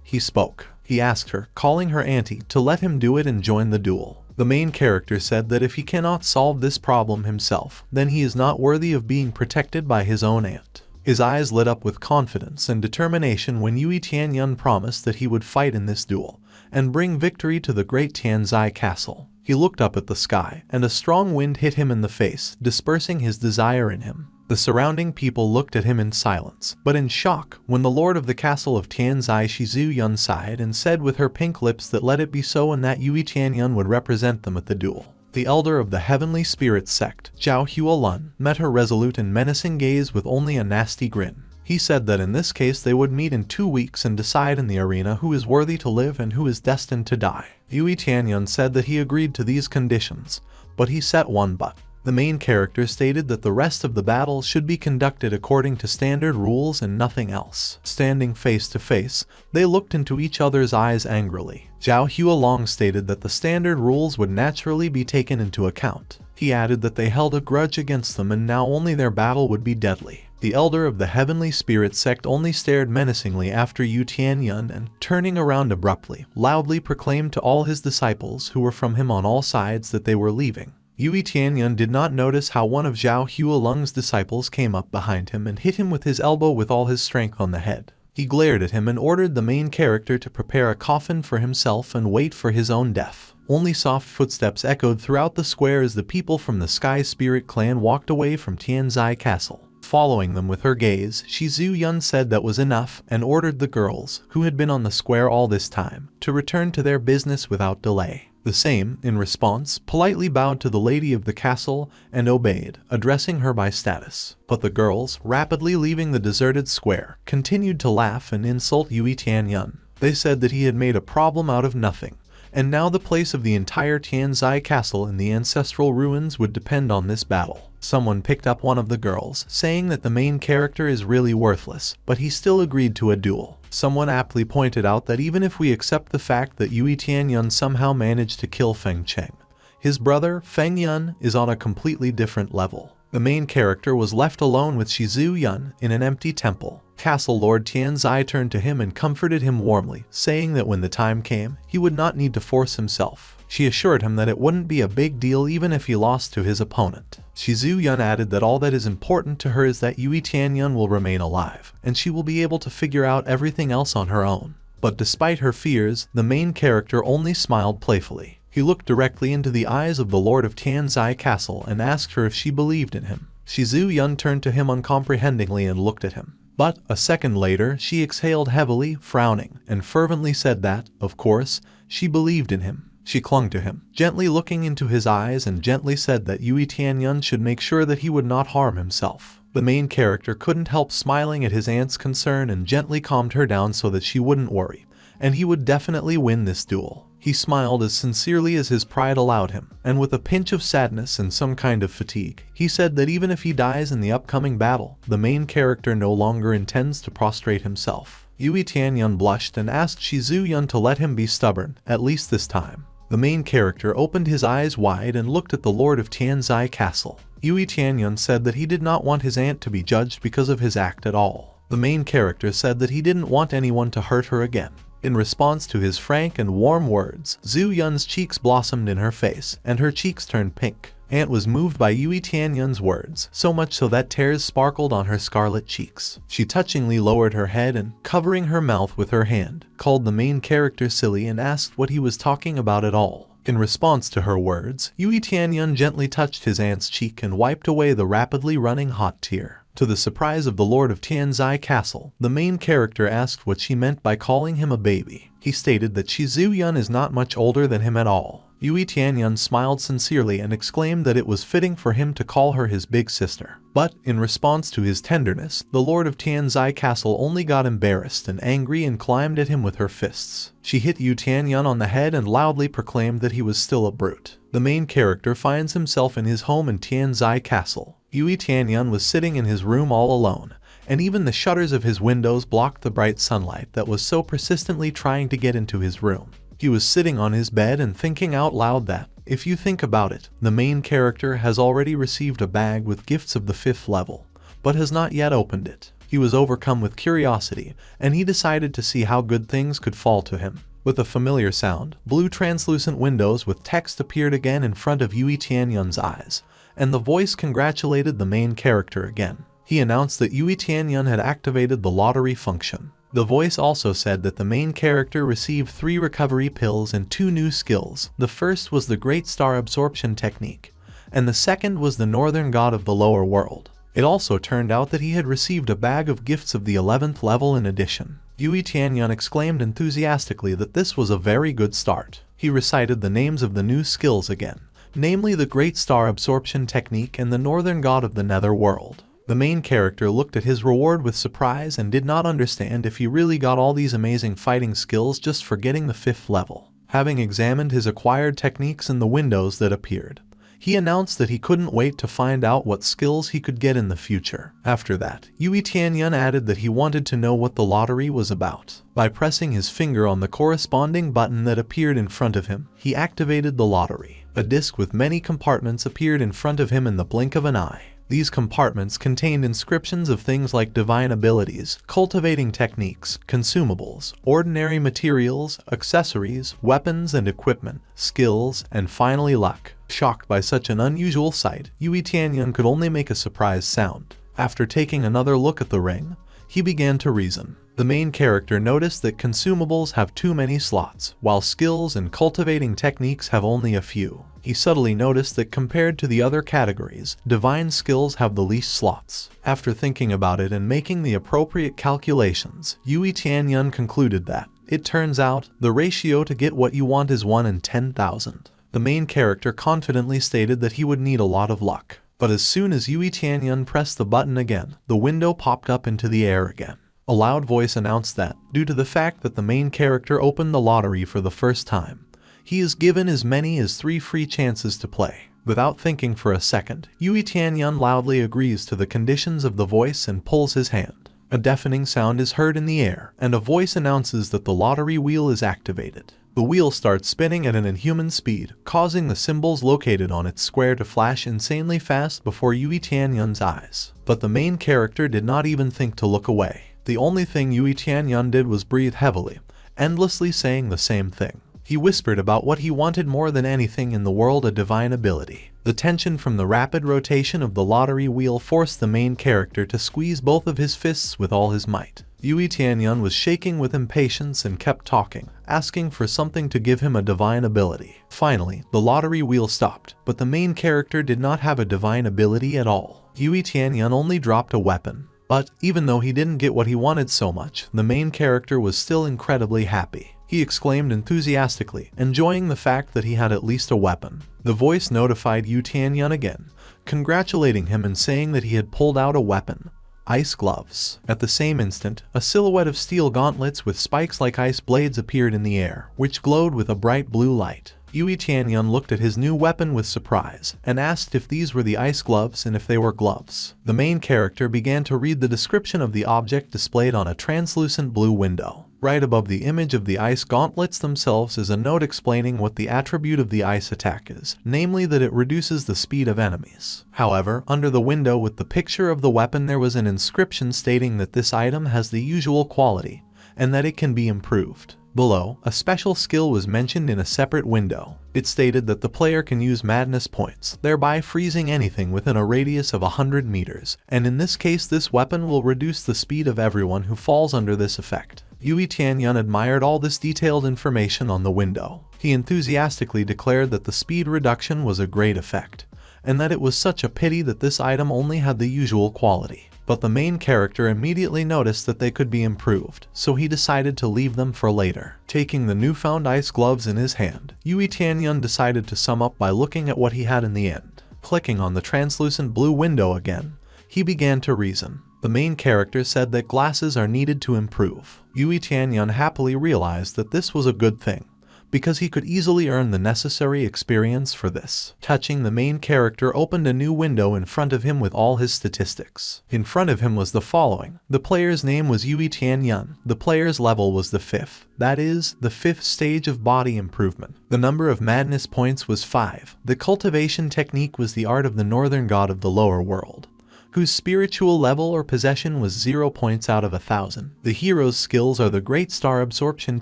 he spoke. He asked her, calling her auntie, to let him do it and join the duel. The main character said that if he cannot solve this problem himself, then he is not worthy of being protected by his own aunt. His eyes lit up with confidence and determination when Yui Tianyuan promised that he would fight in this duel and bring victory to the great Tianzai castle. He looked up at the sky, and a strong wind hit him in the face, dispersing his desire in him. The surrounding people looked at him in silence, but in shock, when the lord of the castle of Tianzai Shizu Yun sighed and said with her pink lips that let it be so and that Yui Tianyuan would represent them at the duel. The elder of the Heavenly Spirit sect, Zhao Hualun, met her resolute and menacing gaze with only a nasty grin. He said that in this case they would meet in 2 weeks and decide in the arena who is worthy to live and who is destined to die. Yui Tianyuan said that he agreed to these conditions, but he set one but. The main character stated that the rest of the battle should be conducted according to standard rules and nothing else. Standing face to face, they looked into each other's eyes angrily. Zhao Hualong stated that the standard rules would naturally be taken into account. He added that they held a grudge against them and now only their battle would be deadly. The elder of the Heavenly Spirit sect only stared menacingly after Tianyuan and, turning around abruptly, loudly proclaimed to all his disciples who were from him on all sides that they were leaving. Tianyuan did not notice how one of Zhao Hualong's disciples came up behind him and hit him with his elbow with all his strength on the head. He glared at him and ordered the main character to prepare a coffin for himself and wait for his own death. Only soft footsteps echoed throughout the square as the people from the Sky Spirit clan walked away from Tianzai Castle. Following them with her gaze, Shizu Yun said that was enough and ordered the girls, who had been on the square all this time, to return to their business without delay. The same, in response, politely bowed to the lady of the castle and obeyed, addressing her by status. But the girls, rapidly leaving the deserted square, continued to laugh and insult Tianyuan. They said that he had made a problem out of nothing, and now the place of the entire Tianzai castle in the ancestral ruins would depend on this battle. Someone picked up one of the girls, saying that the main character is really worthless, but he still agreed to a duel. Someone aptly pointed out that even if we accept the fact that Tianyuan somehow managed to kill Feng Cheng, his brother, Feng Yun, is on a completely different level. The main character was left alone with Shizu Yun in an empty temple. Castle Lord Tianzai turned to him and comforted him warmly, saying that when the time came, he would not need to force himself. She assured him that it wouldn't be a big deal even if he lost to his opponent. Shizu Yun added that all that is important to her is that Tianyuan will remain alive, and she will be able to figure out everything else on her own. But despite her fears, the main character only smiled playfully. He looked directly into the eyes of the Lord of Tianzai Castle and asked her if she believed in him. Shizu Yun turned to him uncomprehendingly and looked at him. But, a second later, she exhaled heavily, frowning, and fervently said that, of course, she believed in him. She clung to him, gently looking into his eyes and gently said that Tianyuan should make sure that he would not harm himself. The main character couldn't help smiling at his aunt's concern and gently calmed her down so that she wouldn't worry, and he would definitely win this duel. He smiled as sincerely as his pride allowed him, and with a pinch of sadness and some kind of fatigue, he said that even if he dies in the upcoming battle, the main character no longer intends to prostrate himself. Tianyuan blushed and asked Shizu Yun to let him be stubborn, at least this time. The main character opened his eyes wide and looked at the Lord of Tianzai Castle. Tianyuan said that he did not want his aunt to be judged because of his act at all. The main character said that he didn't want anyone to hurt her again. In response to his frank and warm words, Zhu Yun's cheeks blossomed in her face, and her cheeks turned pink. Aunt was moved by Tianyuan's words, so much so that tears sparkled on her scarlet cheeks. She touchingly lowered her head and, covering her mouth with her hand, called the main character silly and asked what he was talking about at all. In response to her words, Tianyuan gently touched his aunt's cheek and wiped away the rapidly running hot tear. To the surprise of the Lord of Tianzai Castle, the main character asked what she meant by calling him a baby. He stated that Shizu Yun is not much older than him at all. Tianyuan smiled sincerely and exclaimed that it was fitting for him to call her his big sister. But, in response to his tenderness, the Lord of Tianzai Castle only got embarrassed and angry and climbed at him with her fists. She hit Tianyuan on the head and loudly proclaimed that he was still a brute. The main character finds himself in his home in Tianzai Castle. Tianyuan was sitting in his room all alone, and even the shutters of his windows blocked the bright sunlight that was so persistently trying to get into his room. He was sitting on his bed and thinking out loud that, if you think about it, the main character has already received a bag with gifts of the 5th level, but has not yet opened it. He was overcome with curiosity, and he decided to see how good things could fall to him. With a familiar sound, blue translucent windows with text appeared again in front of Tianyuan's eyes, and the voice congratulated the main character again. He announced that Tianyuan had activated the lottery function. The voice also said that the main character received 3 recovery pills and 2 new skills. The first was the Great Star Absorption Technique, and the second was the Northern God of the Lower World. It also turned out that he had received a bag of gifts of the 11th level in addition. Tianyuan exclaimed enthusiastically that this was a very good start. He recited the names of the new skills again, namely the Great Star Absorption Technique and the Northern God of the Nether World. The main character looked at his reward with surprise and did not understand if he really got all these amazing fighting skills just for getting the 5th level. Having examined his acquired techniques in the windows that appeared, he announced that he couldn't wait to find out what skills he could get in the future. After that, Tianyuan added that he wanted to know what the lottery was about. By pressing his finger on the corresponding button that appeared in front of him, he activated the lottery. A disc with many compartments appeared in front of him in the blink of an eye. These compartments contained inscriptions of things like divine abilities, cultivating techniques, consumables, ordinary materials, accessories, weapons and equipment, skills, and finally luck. Shocked by such an unusual sight, Tianyuan could only make a surprised sound. After taking another look at the ring, he began to reason. The main character noticed that consumables have too many slots, while skills and cultivating techniques have only a few. He subtly noticed that compared to the other categories, divine skills have the least slots. After thinking about it and making the appropriate calculations, Tianyuan concluded that, it turns out, the ratio to get what you want is 1 in 10,000. The main character confidently stated that he would need a lot of luck. But as soon as Tianyuan pressed the button again, the window popped up into the air again. A loud voice announced that, due to the fact that the main character opened the lottery for the first time, he is given as many as 3 free chances to play. Without thinking for a second, Tianyuan loudly agrees to the conditions of the voice and pulls his hand. A deafening sound is heard in the air, and a voice announces that the lottery wheel is activated. The wheel starts spinning at an inhuman speed, causing the symbols located on its square to flash insanely fast before Tianyuan's eyes. But the main character did not even think to look away. The only thing Tianyuan did was breathe heavily, endlessly saying the same thing. He whispered about what he wanted more than anything in the world, a divine ability. The tension from the rapid rotation of the lottery wheel forced the main character to squeeze both of his fists with all his might. Tianyuan was shaking with impatience and kept talking, asking for something to give him a divine ability. Finally, the lottery wheel stopped, but the main character did not have a divine ability at all. Tianyuan only dropped a weapon. But, even though he didn't get what he wanted so much, the main character was still incredibly happy. He exclaimed enthusiastically, enjoying the fact that he had at least a weapon. The voice notified Tianyuan again, congratulating him and saying that he had pulled out a weapon. Ice gloves. At the same instant, a silhouette of steel gauntlets with spikes like ice blades appeared in the air, which glowed with a bright blue light. Tianyuan looked at his new weapon with surprise, and asked if these were the ice gloves and if they were gloves. The main character began to read the description of the object displayed on a translucent blue window. Right above the image of the ice gauntlets themselves is a note explaining what the attribute of the ice attack is, namely that it reduces the speed of enemies. However, under the window with the picture of the weapon there was an inscription stating that this item has the usual quality, and that it can be improved. Below, a special skill was mentioned in a separate window. It stated that the player can use madness points, thereby freezing anything within a radius of 100 meters, and in this case this weapon will reduce the speed of everyone who falls under this effect. Tianyuan admired all this detailed information on the window. He enthusiastically declared that the speed reduction was a great effect, and that it was such a pity that this item only had the usual quality. But the main character immediately noticed that they could be improved, so he decided to leave them for later. Taking the newfound ice gloves in his hand, Tianyuan decided to sum up by looking at what he had in the end. Clicking on the translucent blue window again, he began to reason. The main character said that glasses are needed to improve. Tianyuan happily realized that this was a good thing, because he could easily earn the necessary experience for this. Touching the main character opened a new window in front of him with all his statistics. In front of him was the following. The player's name was Tianyuan. The player's level was the 5th. That is, the 5th stage of body improvement. The number of madness points was 5. The cultivation technique was the art of the northern god of the lower world, whose spiritual level or possession was 0 points out of 1,000. The hero's skills are the great star absorption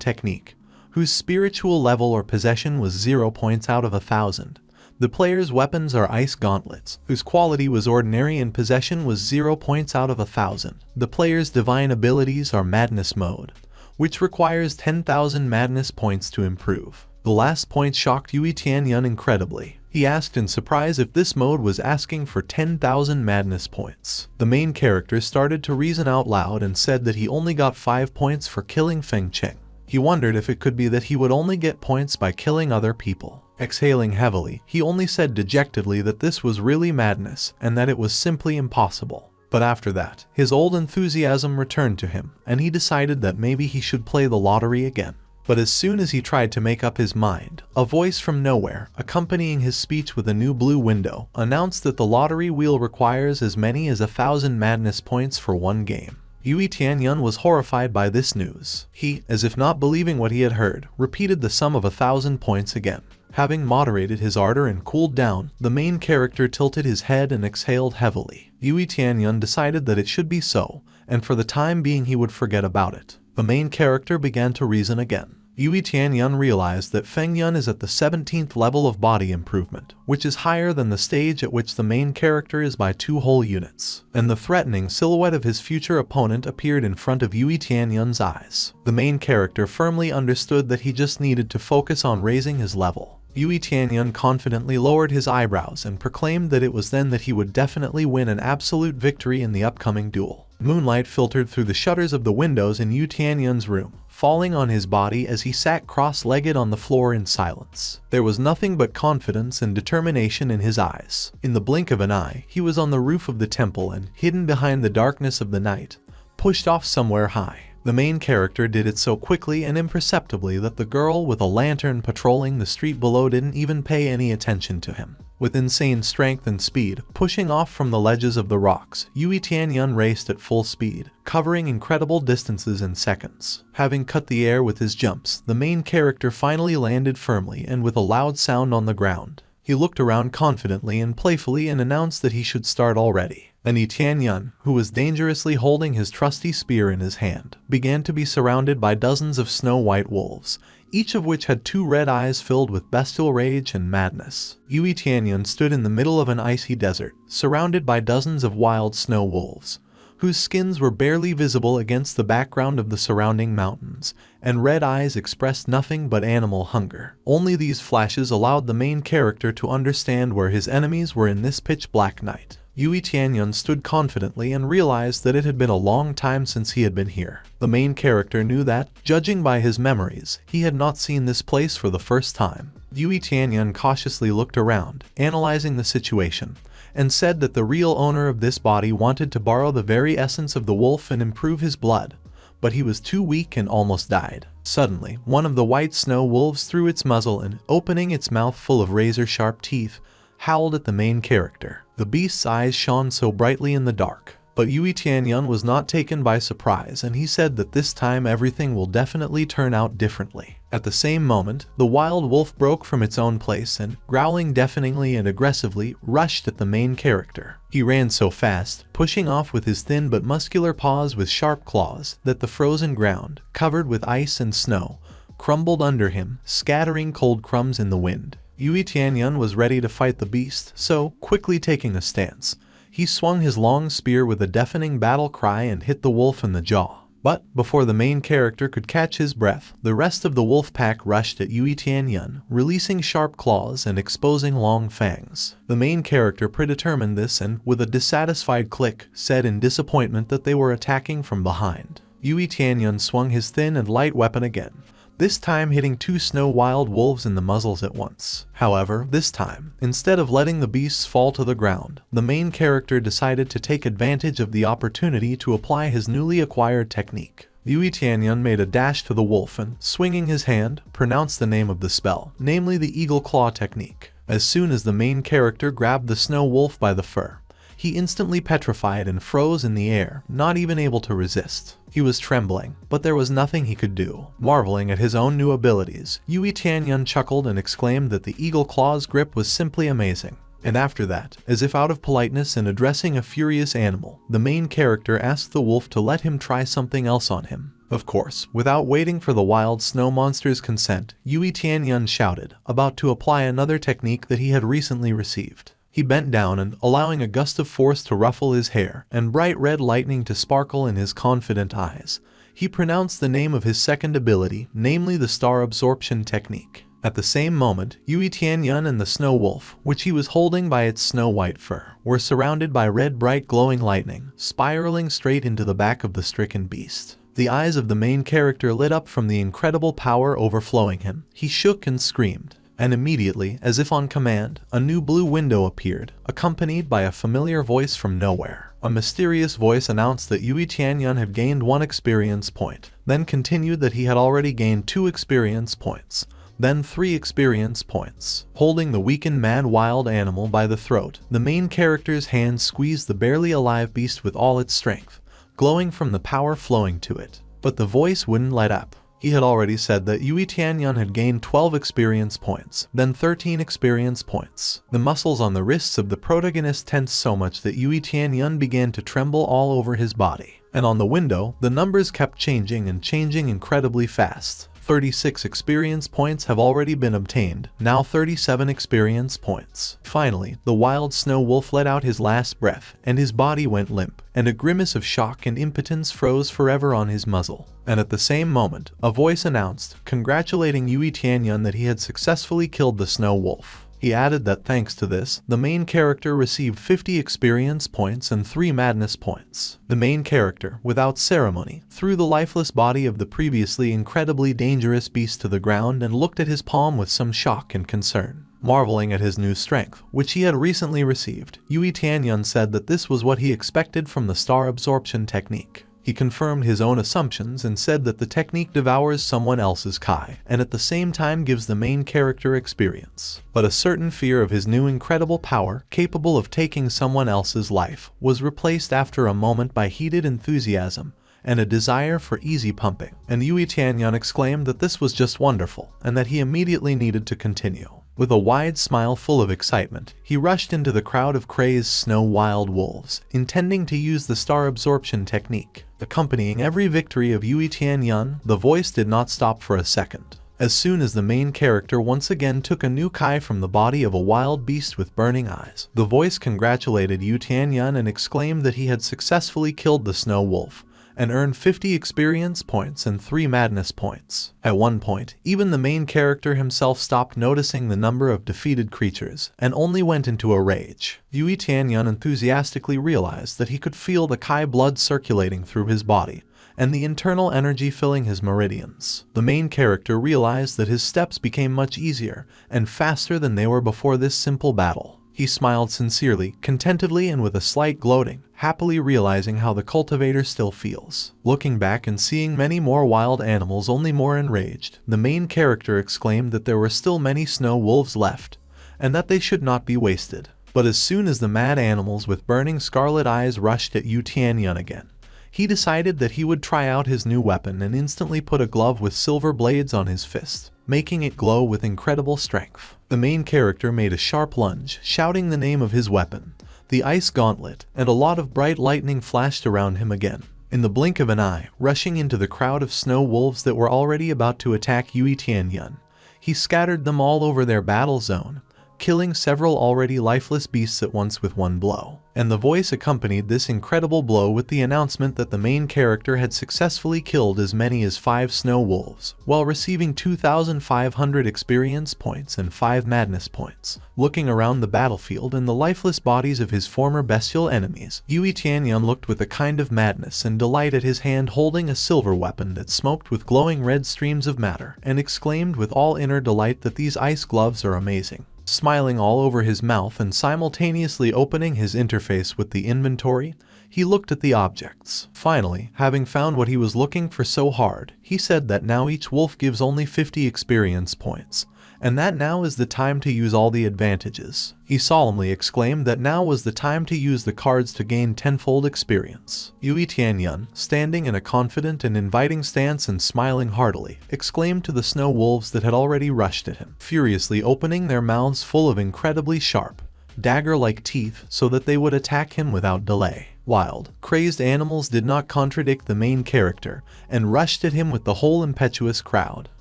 technique, whose spiritual level or possession was 0 points out of 1,000. The player's weapons are ice gauntlets, whose quality was ordinary and possession was 0 points out of 1,000. The player's divine abilities are madness mode, which requires 10,000 madness points to improve. The last point shocked Tianyuan incredibly. He asked in surprise if this mode was asking for 10,000 madness points. The main character started to reason out loud and said that he only got 5 points for killing Feng Qing. He wondered if it could be that he would only get points by killing other people. Exhaling heavily, he only said dejectedly that this was really madness and that it was simply impossible. But after that, his old enthusiasm returned to him, and he decided that maybe he should play the lottery again. But as soon as he tried to make up his mind, a voice from nowhere, accompanying his speech with a new blue window, announced that the lottery wheel requires as many as 1,000 madness points for one game. Tianyuan was horrified by this news. He, as if not believing what he had heard, repeated the sum of 1,000 points again. Having moderated his ardor and cooled down, the main character tilted his head and exhaled heavily. Tianyuan decided that it should be so, and for the time being he would forget about it. The main character began to reason again. Tianyuan realized that Fengyun is at the 17th level of body improvement, which is higher than the stage at which the main character is by 2 whole units, and the threatening silhouette of his future opponent appeared in front of Tianyuan's eyes. The main character firmly understood that he just needed to focus on raising his level. Tianyuan confidently lowered his eyebrows and proclaimed that it was then that he would definitely win an absolute victory in the upcoming duel. Moonlight filtered through the shutters of the windows in Tianyuan's room, falling on his body as he sat cross-legged on the floor in silence. There was nothing but confidence and determination in his eyes. In the blink of an eye, he was on the roof of the temple and, hidden behind the darkness of the night, pushed off somewhere high. The main character did it so quickly and imperceptibly that the girl with a lantern patrolling the street below didn't even pay any attention to him. With insane strength and speed, pushing off from the ledges of the rocks, Tianyuan raced at full speed, covering incredible distances in seconds. Having cut the air with his jumps, the main character finally landed firmly and with a loud sound on the ground. He looked around confidently and playfully and announced that he should start already. And Tianyuan, who was dangerously holding his trusty spear in his hand, began to be surrounded by dozens of snow-white wolves, each of which had 2 red eyes filled with bestial rage and madness. Tianyuan stood in the middle of an icy desert, surrounded by dozens of wild snow wolves, whose skins were barely visible against the background of the surrounding mountains, and red eyes expressed nothing but animal hunger. Only these flashes allowed the main character to understand where his enemies were in this pitch-black night. Tianyuan stood confidently and realized that it had been a long time since he had been here. The main character knew that, judging by his memories, he had not seen this place for the first time. Tianyuan cautiously looked around, analyzing the situation, and said that the real owner of this body wanted to borrow the very essence of the wolf and improve his blood, but he was too weak and almost died. Suddenly, one of the white snow wolves threw its muzzle and, opening its mouth full of razor-sharp teeth, howled at the main character. The beast's eyes shone so brightly in the dark, but Tianyuan was not taken by surprise, and he said that this time everything will definitely turn out differently. At the same moment, the wild wolf broke from its own place and, growling deafeningly and aggressively, rushed at the main character. He ran so fast, pushing off with his thin but muscular paws with sharp claws, that the frozen ground, covered with ice and snow, crumbled under him, scattering cold crumbs in the wind. Tianyuan was ready to fight the beast, so, quickly taking a stance, he swung his long spear with a deafening battle cry and hit the wolf in the jaw. But, before the main character could catch his breath, the rest of the wolf pack rushed at Tianyuan, releasing sharp claws and exposing long fangs. The main character predetermined this and, with a dissatisfied click, said in disappointment that they were attacking from behind. Tianyuan swung his thin and light weapon again, this time hitting 2 snow wild wolves in the muzzles at once. However, this time, instead of letting the beasts fall to the ground, the main character decided to take advantage of the opportunity to apply his newly acquired technique. Tianyuan made a dash to the wolf and, swinging his hand, pronounced the name of the spell, namely the eagle claw technique. As soon as the main character grabbed the snow wolf by the fur, he instantly petrified and froze in the air, not even able to resist. He was trembling, but there was nothing he could do. Marveling at his own new abilities, Tianyuan chuckled and exclaimed that the eagle claw's grip was simply amazing. And after that, as if out of politeness and addressing a furious animal, the main character asked the wolf to let him try something else on him. Of course, without waiting for the wild snow monster's consent, Tianyuan shouted, about to apply another technique that he had recently received. He bent down and, allowing a gust of force to ruffle his hair and bright red lightning to sparkle in his confident eyes, he pronounced the name of his second ability, namely the star absorption technique. At the same moment, Tianyuan and the snow wolf, which he was holding by its snow-white fur, were surrounded by red bright glowing lightning, spiraling straight into the back of the stricken beast. The eyes of the main character lit up from the incredible power overflowing him. He shook and screamed. And immediately, as if on command, a new blue window appeared, accompanied by a familiar voice from nowhere. A mysterious voice announced that Tianyuan had gained 1 experience point, then continued that he had already gained 2 experience points, then 3 experience points. Holding the weakened mad wild animal by the throat, the main character's hand squeezed the barely alive beast with all its strength, glowing from the power flowing to it. But the voice wouldn't let up. He had already said that Tianyuan had gained 12 experience points, then 13 experience points. The muscles on the wrists of the protagonist tensed so much that Tianyuan began to tremble all over his body. And on the window, the numbers kept changing and changing incredibly fast. 36 experience points have already been obtained, now 37 experience points. Finally, the wild snow wolf let out his last breath, and his body went limp, and a grimace of shock and impotence froze forever on his muzzle. And at the same moment, a voice announced, congratulating Tianyuan that he had successfully killed the snow wolf. He added that thanks to this, the main character received 50 experience points and 3 madness points. The main character, without ceremony, threw the lifeless body of the previously incredibly dangerous beast to the ground and looked at his palm with some shock and concern. Marveling at his new strength, which he had recently received, Tianyuan said that this was what he expected from the star absorption technique. He confirmed his own assumptions and said that the technique devours someone else's Kai, and at the same time gives the main character experience. But a certain fear of his new incredible power, capable of taking someone else's life, was replaced after a moment by heated enthusiasm and a desire for easy pumping. And Tianyuan exclaimed that this was just wonderful, and that he immediately needed to continue. With a wide smile full of excitement, he rushed into the crowd of crazed snow wild wolves, intending to use the star absorption technique. Accompanying every victory of Tianyuan, the voice did not stop for a second. As soon as the main character once again took a new Kai from the body of a wild beast with burning eyes, the voice congratulated Tianyuan and exclaimed that he had successfully killed the snow wolf, and earned 50 experience points and 3 madness points. At one point, even the main character himself stopped noticing the number of defeated creatures, and only went into a rage. Tianyuan enthusiastically realized that he could feel the Kai blood circulating through his body, and the internal energy filling his meridians. The main character realized that his steps became much easier and faster than they were before this simple battle. He smiled sincerely, contentedly, and with a slight gloating, happily realizing how the cultivator still feels. Looking back and seeing many more wild animals only more enraged, the main character exclaimed that there were still many snow wolves left, and that they should not be wasted. But as soon as the mad animals with burning scarlet eyes rushed at Tianyuan again, he decided that he would try out his new weapon and instantly put a glove with silver blades on his fist, making it glow with incredible strength. The main character made a sharp lunge, shouting the name of his weapon, the ice gauntlet, and a lot of bright lightning flashed around him again. In the blink of an eye, rushing into the crowd of snow wolves that were already about to attack Tianyuan, he scattered them all over their battle zone, killing several already lifeless beasts at once with one blow. And the voice accompanied this incredible blow with the announcement that the main character had successfully killed as many as 5 snow wolves, while receiving 2,500 experience points and 5 madness points. Looking around the battlefield and the lifeless bodies of his former bestial enemies, Tianyuan looked with a kind of madness and delight at his hand holding a silver weapon that smoked with glowing red streams of matter, and exclaimed with all inner delight that these ice gloves are amazing. Smiling all over his mouth and simultaneously opening his interface with the inventory, he looked at the objects. Finally, having found what he was looking for so hard, he said that now each wolf gives only 50 experience points, and that now is the time to use all the advantages. He solemnly exclaimed that now was the time to use the cards to gain tenfold experience. Tianyuan, standing in a confident and inviting stance and smiling heartily, exclaimed to the snow wolves that had already rushed at him, furiously opening their mouths full of incredibly sharp, dagger-like teeth so that they would attack him without delay. Wild, crazed animals did not contradict the main character and rushed at him with the whole impetuous crowd.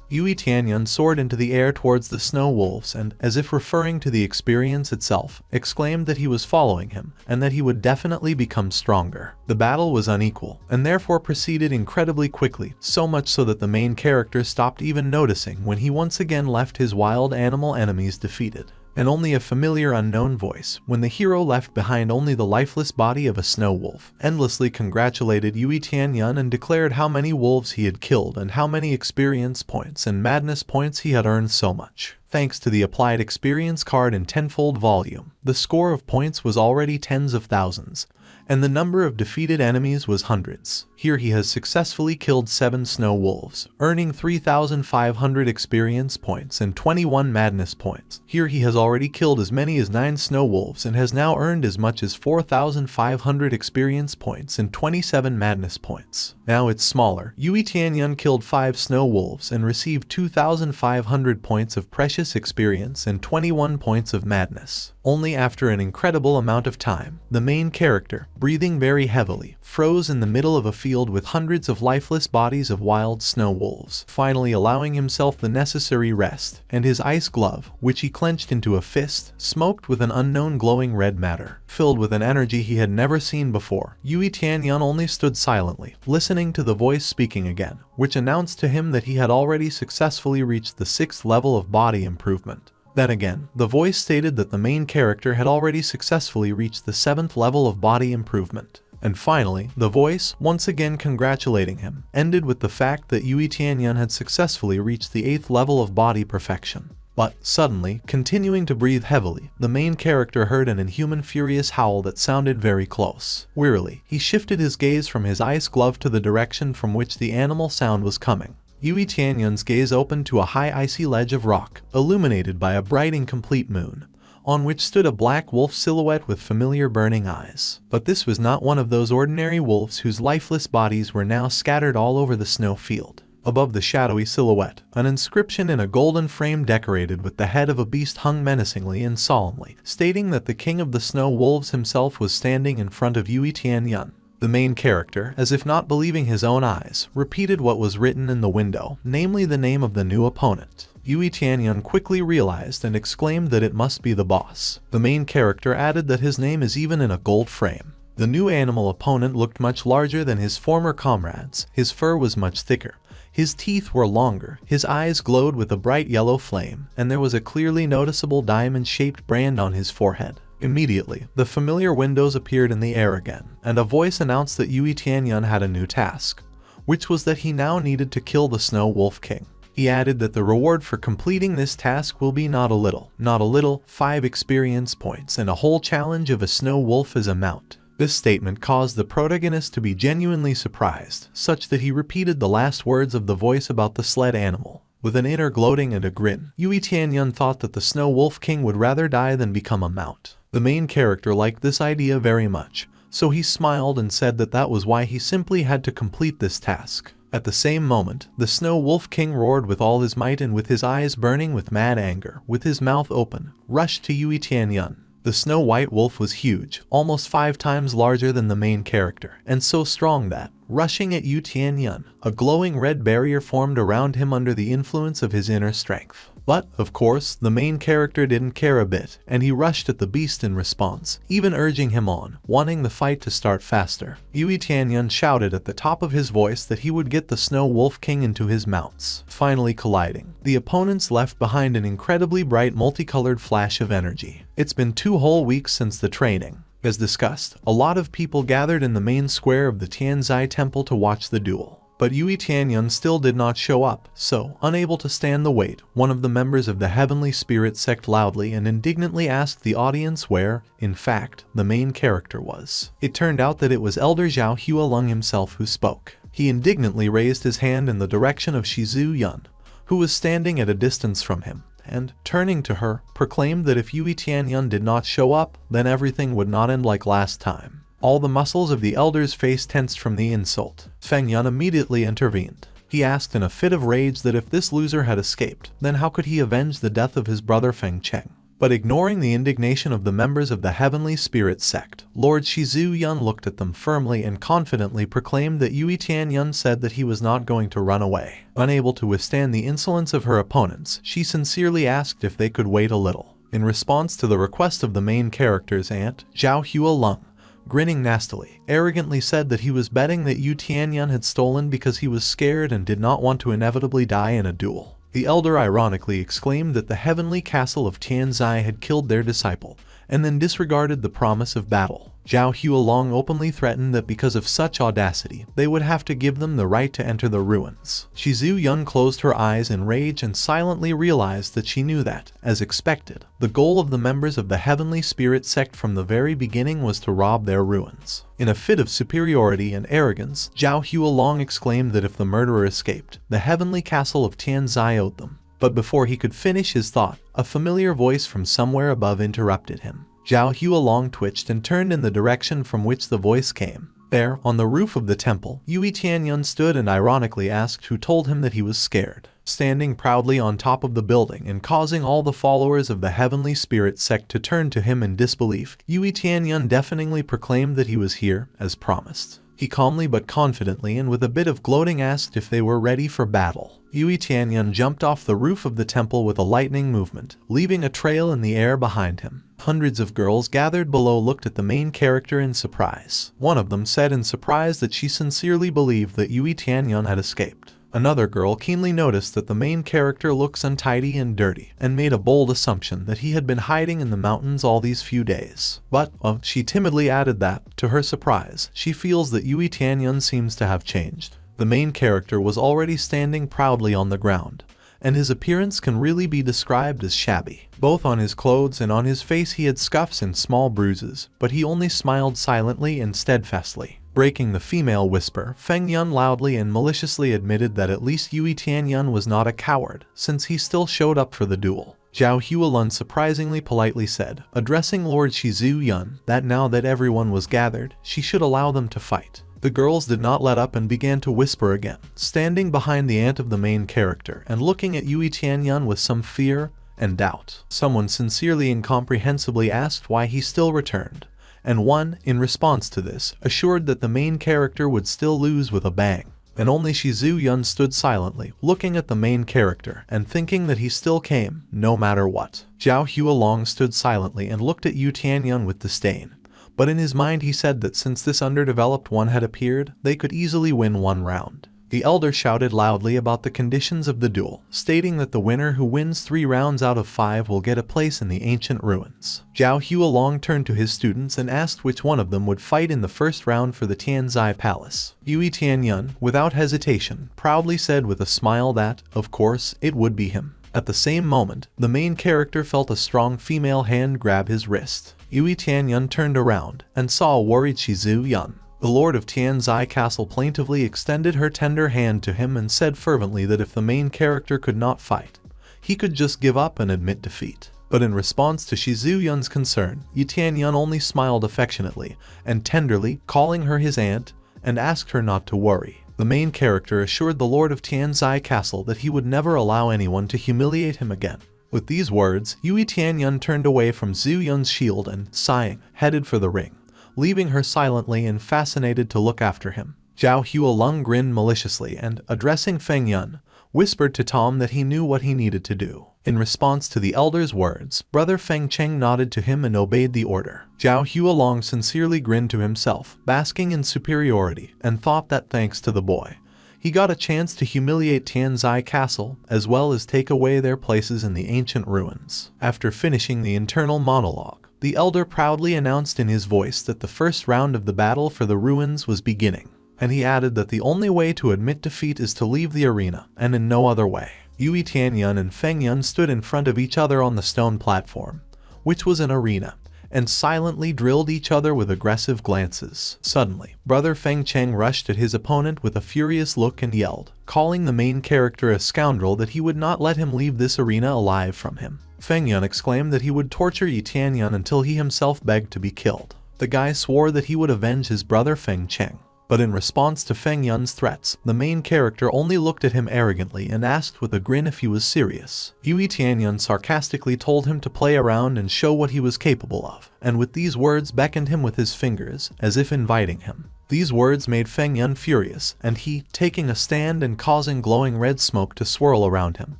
Tianyuan soared into the air towards the snow wolves and, as if referring to the experience itself, exclaimed that he was following him and that he would definitely become stronger. The battle was unequal and therefore proceeded incredibly quickly, so much so that the main character stopped even noticing when he once again left his wild animal enemies defeated, and only a familiar unknown voice, when the hero left behind only the lifeless body of a snow wolf, endlessly congratulated Tianyuan and declared how many wolves he had killed and how many experience points and madness points he had earned so much. Thanks to the applied experience card in tenfold volume, the score of points was already tens of thousands, and the number of defeated enemies was hundreds. Here he has successfully killed 7 snow wolves, earning 3,500 experience points and 21 madness points. Here he has already killed as many as 9 snow wolves and has now earned as much as 4,500 experience points and 27 madness points. Now it's smaller. Yui Tianyuan killed 5 snow wolves and received 2,500 points of precious experience and 21 points of madness. Only after an incredible amount of time, the main character, breathing very heavily, froze in the middle of a field with hundreds of lifeless bodies of wild snow wolves, finally allowing himself the necessary rest, and his ice glove, which he clenched into a fist, smoked with an unknown glowing red matter. Filled with an energy he had never seen before, Yui Tianyuan only stood silently, listening to the voice speaking again, which announced to him that he had already successfully reached the 6th level of body improvement. Then again, the voice stated that the main character had already successfully reached the 7th level of body improvement. And finally, the voice, once again congratulating him, ended with the fact that Yui Tianyuan had successfully reached the 8th level of body perfection. But, suddenly, continuing to breathe heavily, the main character heard an inhuman furious howl that sounded very close. Wearily, he shifted his gaze from his ice glove to the direction from which the animal sound was coming. Yui Tianyuan's gaze opened to a high icy ledge of rock, illuminated by a bright incomplete moon, on which stood a black wolf silhouette with familiar burning eyes. But this was not one of those ordinary wolves whose lifeless bodies were now scattered all over the snow field. Above the shadowy silhouette, an inscription in a golden frame decorated with the head of a beast hung menacingly and solemnly, stating that the king of the snow wolves himself was standing in front of Yui Tianyuan. The main character, as if not believing his own eyes, repeated what was written in the window, namely the name of the new opponent. Yui Tianyuan quickly realized and exclaimed that it must be the boss. The main character added that his name is even in a gold frame. The new animal opponent looked much larger than his former comrades, his fur was much thicker, his teeth were longer, his eyes glowed with a bright yellow flame, and there was a clearly noticeable diamond-shaped brand on his forehead. Immediately, the familiar windows appeared in the air again, and a voice announced that Yui Tianyuan had a new task, which was that he now needed to kill the Snow Wolf King. He added that the reward for completing this task will be not a little, 5 experience points and a whole challenge of a snow wolf as a mount. This statement caused the protagonist to be genuinely surprised, such that he repeated the last words of the voice about the sled animal. With an inner gloating and a grin, Yui Tianyuan thought that the Snow Wolf King would rather die than become a mount. The main character liked this idea very much, so he smiled and said that that was why he simply had to complete this task. At the same moment, the Snow Wolf King roared with all his might and with his eyes burning with mad anger, with his mouth open, rushed to Yui Tianyuan. The Snow White Wolf was huge, almost 5 times larger than the main character, and so strong that, rushing at Yui Tianyuan, a glowing red barrier formed around him under the influence of his inner strength. But, of course, the main character didn't care a bit, and he rushed at the beast in response, even urging him on, wanting the fight to start faster. Yui Tianyuan shouted at the top of his voice that he would get the Snow Wolf King into his mounts. Finally colliding, the opponents left behind an incredibly bright multicolored flash of energy. It's been 2 whole weeks since the training. As discussed, a lot of people gathered in the main square of the Tianzai Temple to watch the duel. But Yui Tianyuan still did not show up, so, unable to stand the wait, one of the members of the Heavenly Spirit sect loudly and indignantly asked the audience where, in fact, the main character was. It turned out that it was Elder Zhao Hualong himself who spoke. He indignantly raised his hand in the direction of Shizu Yun, who was standing at a distance from him, and, turning to her, proclaimed that if Yui Tianyuan did not show up, then everything would not end like last time. All the muscles of the elder's face tensed from the insult. Feng Yun immediately intervened. He asked in a fit of rage that if this loser had escaped, then how could he avenge the death of his brother Feng Cheng? But ignoring the indignation of the members of the Heavenly Spirit sect, Lord Shizu Yun looked at them firmly and confidently proclaimed that Yui Tianyuan said that he was not going to run away. Unable to withstand the insolence of her opponents, she sincerely asked if they could wait a little. In response to the request of the main character's aunt, Zhao Hualong, grinning nastily, arrogantly said that he was betting that Yui Tianyuan had stolen because he was scared and did not want to inevitably die in a duel. The elder ironically exclaimed that the heavenly castle of Tianzai had killed their disciple, and then disregarded the promise of battle. Zhao Hualong openly threatened that because of such audacity, they would have to give them the right to enter the ruins. Shizu Yun closed her eyes in rage and silently realized that she knew that, as expected, the goal of the members of the Heavenly Spirit sect from the very beginning was to rob their ruins. In a fit of superiority and arrogance, Zhao Hualong exclaimed that if the murderer escaped, the heavenly castle of Tianzai owed them. But before he could finish his thought, a familiar voice from somewhere above interrupted him. Zhao Hualong twitched and turned in the direction from which the voice came. There, on the roof of the temple, Tianyuan stood and ironically asked who told him that he was scared. Standing proudly on top of the building and causing all the followers of the Heavenly Spirit sect to turn to him in disbelief, Tianyuan deafeningly proclaimed that he was here, as promised. He calmly but confidently and with a bit of gloating asked if they were ready for battle. Tianyuan jumped off the roof of the temple with a lightning movement, leaving a trail in the air behind him. Hundreds of girls gathered below looked at the main character in surprise. One of them said in surprise that she sincerely believed that Tianyuan had escaped. Another girl keenly noticed that the main character looks untidy and dirty, and made a bold assumption that he had been hiding in the mountains all these few days. But, she timidly added that, to her surprise, she feels that Tianyuan seems to have changed. The main character was already standing proudly on the ground, and his appearance can really be described as shabby. Both on his clothes and on his face he had scuffs and small bruises, but he only smiled silently and steadfastly. Breaking the female whisper, Feng Yun loudly and maliciously admitted that at least Tianyuan was not a coward, since he still showed up for the duel. Zhao Hualun surprisingly politely said, addressing Lord Shizu Yun, that now that everyone was gathered, she should allow them to fight. The girls did not let up and began to whisper again, standing behind the aunt of the main character and looking at Tianyuan with some fear and doubt. Someone sincerely and comprehensibly asked why he still returned, and one, in response to this, assured that the main character would still lose with a bang. And only Shizu Yun stood silently, looking at the main character and thinking that he still came, no matter what. Zhao Hualong stood silently and looked at Tianyuan with disdain. But in his mind he said that since this underdeveloped one had appeared, they could easily win one round. The elder shouted loudly about the conditions of the duel, stating that the winner who wins 3 rounds out of 5 will get a place in the ancient ruins. Zhao Hualong turned to his students and asked which one of them would fight in the first round for the Tianzai Palace. Tianyuan, without hesitation, proudly said with a smile that, of course, it would be him. At the same moment, the main character felt a strong female hand grab his wrist. Tianyuan turned around and saw a worried Shizu Yun. The Lord of Tianzai Castle plaintively extended her tender hand to him and said fervently that if the main character could not fight, he could just give up and admit defeat. But in response to Shizu Yun's concern, Tianyuan only smiled affectionately and tenderly, calling her his aunt, and asked her not to worry. The main character assured the Lord of Tianzai Castle that he would never allow anyone to humiliate him again. With these words, Tianyuan turned away from Zhu Yun's shield and, sighing, headed for the ring, leaving her silently and fascinated to look after him. Zhao Hualong grinned maliciously and, addressing Feng Yun, whispered to Tom that he knew what he needed to do. In response to the elder's words, Brother Feng Cheng nodded to him and obeyed the order. Zhao Hualong sincerely grinned to himself, basking in superiority, and thought that thanks to the boy, he got a chance to humiliate Tianzai Castle, as well as take away their places in the ancient ruins. After finishing the internal monologue, the elder proudly announced in his voice that the first round of the battle for the ruins was beginning, and he added that the only way to admit defeat is to leave the arena, and in no other way. Tianyuan and Feng Yun stood in front of each other on the stone platform, which was an arena, and silently drilled each other with aggressive glances. Suddenly, Brother Feng Cheng rushed at his opponent with a furious look and yelled, calling the main character a scoundrel, that he would not let him leave this arena alive from him. Feng Yun exclaimed that he would torture Tianyuan until he himself begged to be killed. The guy swore that he would avenge his brother Feng Cheng. But in response to Feng Yun's threats, the main character only looked at him arrogantly and asked with a grin if he was serious. Tianyuan sarcastically told him to play around and show what he was capable of, and with these words beckoned him with his fingers, as if inviting him. These words made Feng Yun furious, and he, taking a stand and causing glowing red smoke to swirl around him,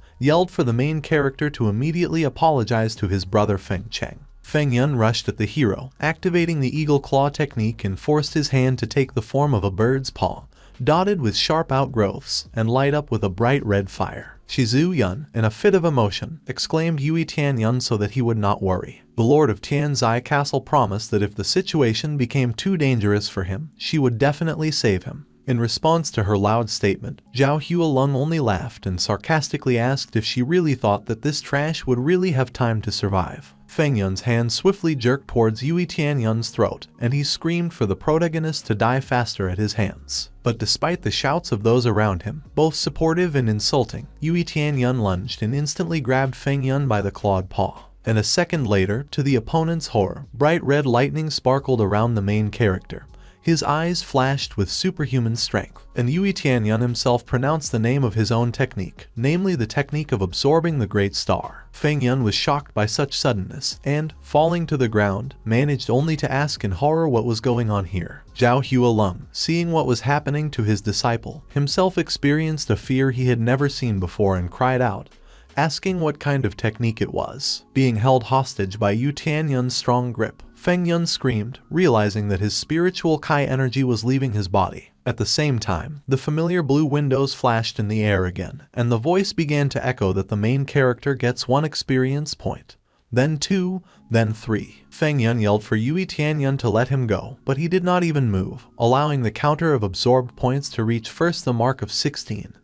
yelled for the main character to immediately apologize to his brother Feng Cheng. Feng Yun rushed at the hero, activating the eagle claw technique, and forced his hand to take the form of a bird's paw, dotted with sharp outgrowths, and light up with a bright red fire. Shizu Yun, in a fit of emotion, exclaimed Tianyuan so that he would not worry. The Lord of Tianzai Castle promised that if the situation became too dangerous for him, she would definitely save him. In response to her loud statement, Zhao Hualong only laughed and sarcastically asked if she really thought that this trash would really have time to survive. Feng Yun's hand swiftly jerked towards Tianyuan's throat, and he screamed for the protagonist to die faster at his hands. But despite the shouts of those around him, both supportive and insulting, Tianyuan lunged and instantly grabbed Feng Yun by the clawed paw. And a second later, to the opponent's horror, bright red lightning sparkled around the main character. His eyes flashed with superhuman strength, and Yui Tianyuan himself pronounced the name of his own technique, namely the technique of absorbing the great star. Feng Yun was shocked by such suddenness, and, falling to the ground, managed only to ask in horror what was going on here. Zhao Hualong, seeing what was happening to his disciple, himself experienced a fear he had never seen before and cried out, asking what kind of technique it was. Being held hostage by Yu Tianyuan's strong grip, Feng Yun screamed, realizing that his spiritual Kai energy was leaving his body. At the same time, the familiar blue windows flashed in the air again, and the voice began to echo that the main character gets 1 experience point. Then 2, then 3. Feng Yun yelled for Yui Tianyuan to let him go, but he did not even move, allowing the counter of absorbed points to reach first the mark of 16,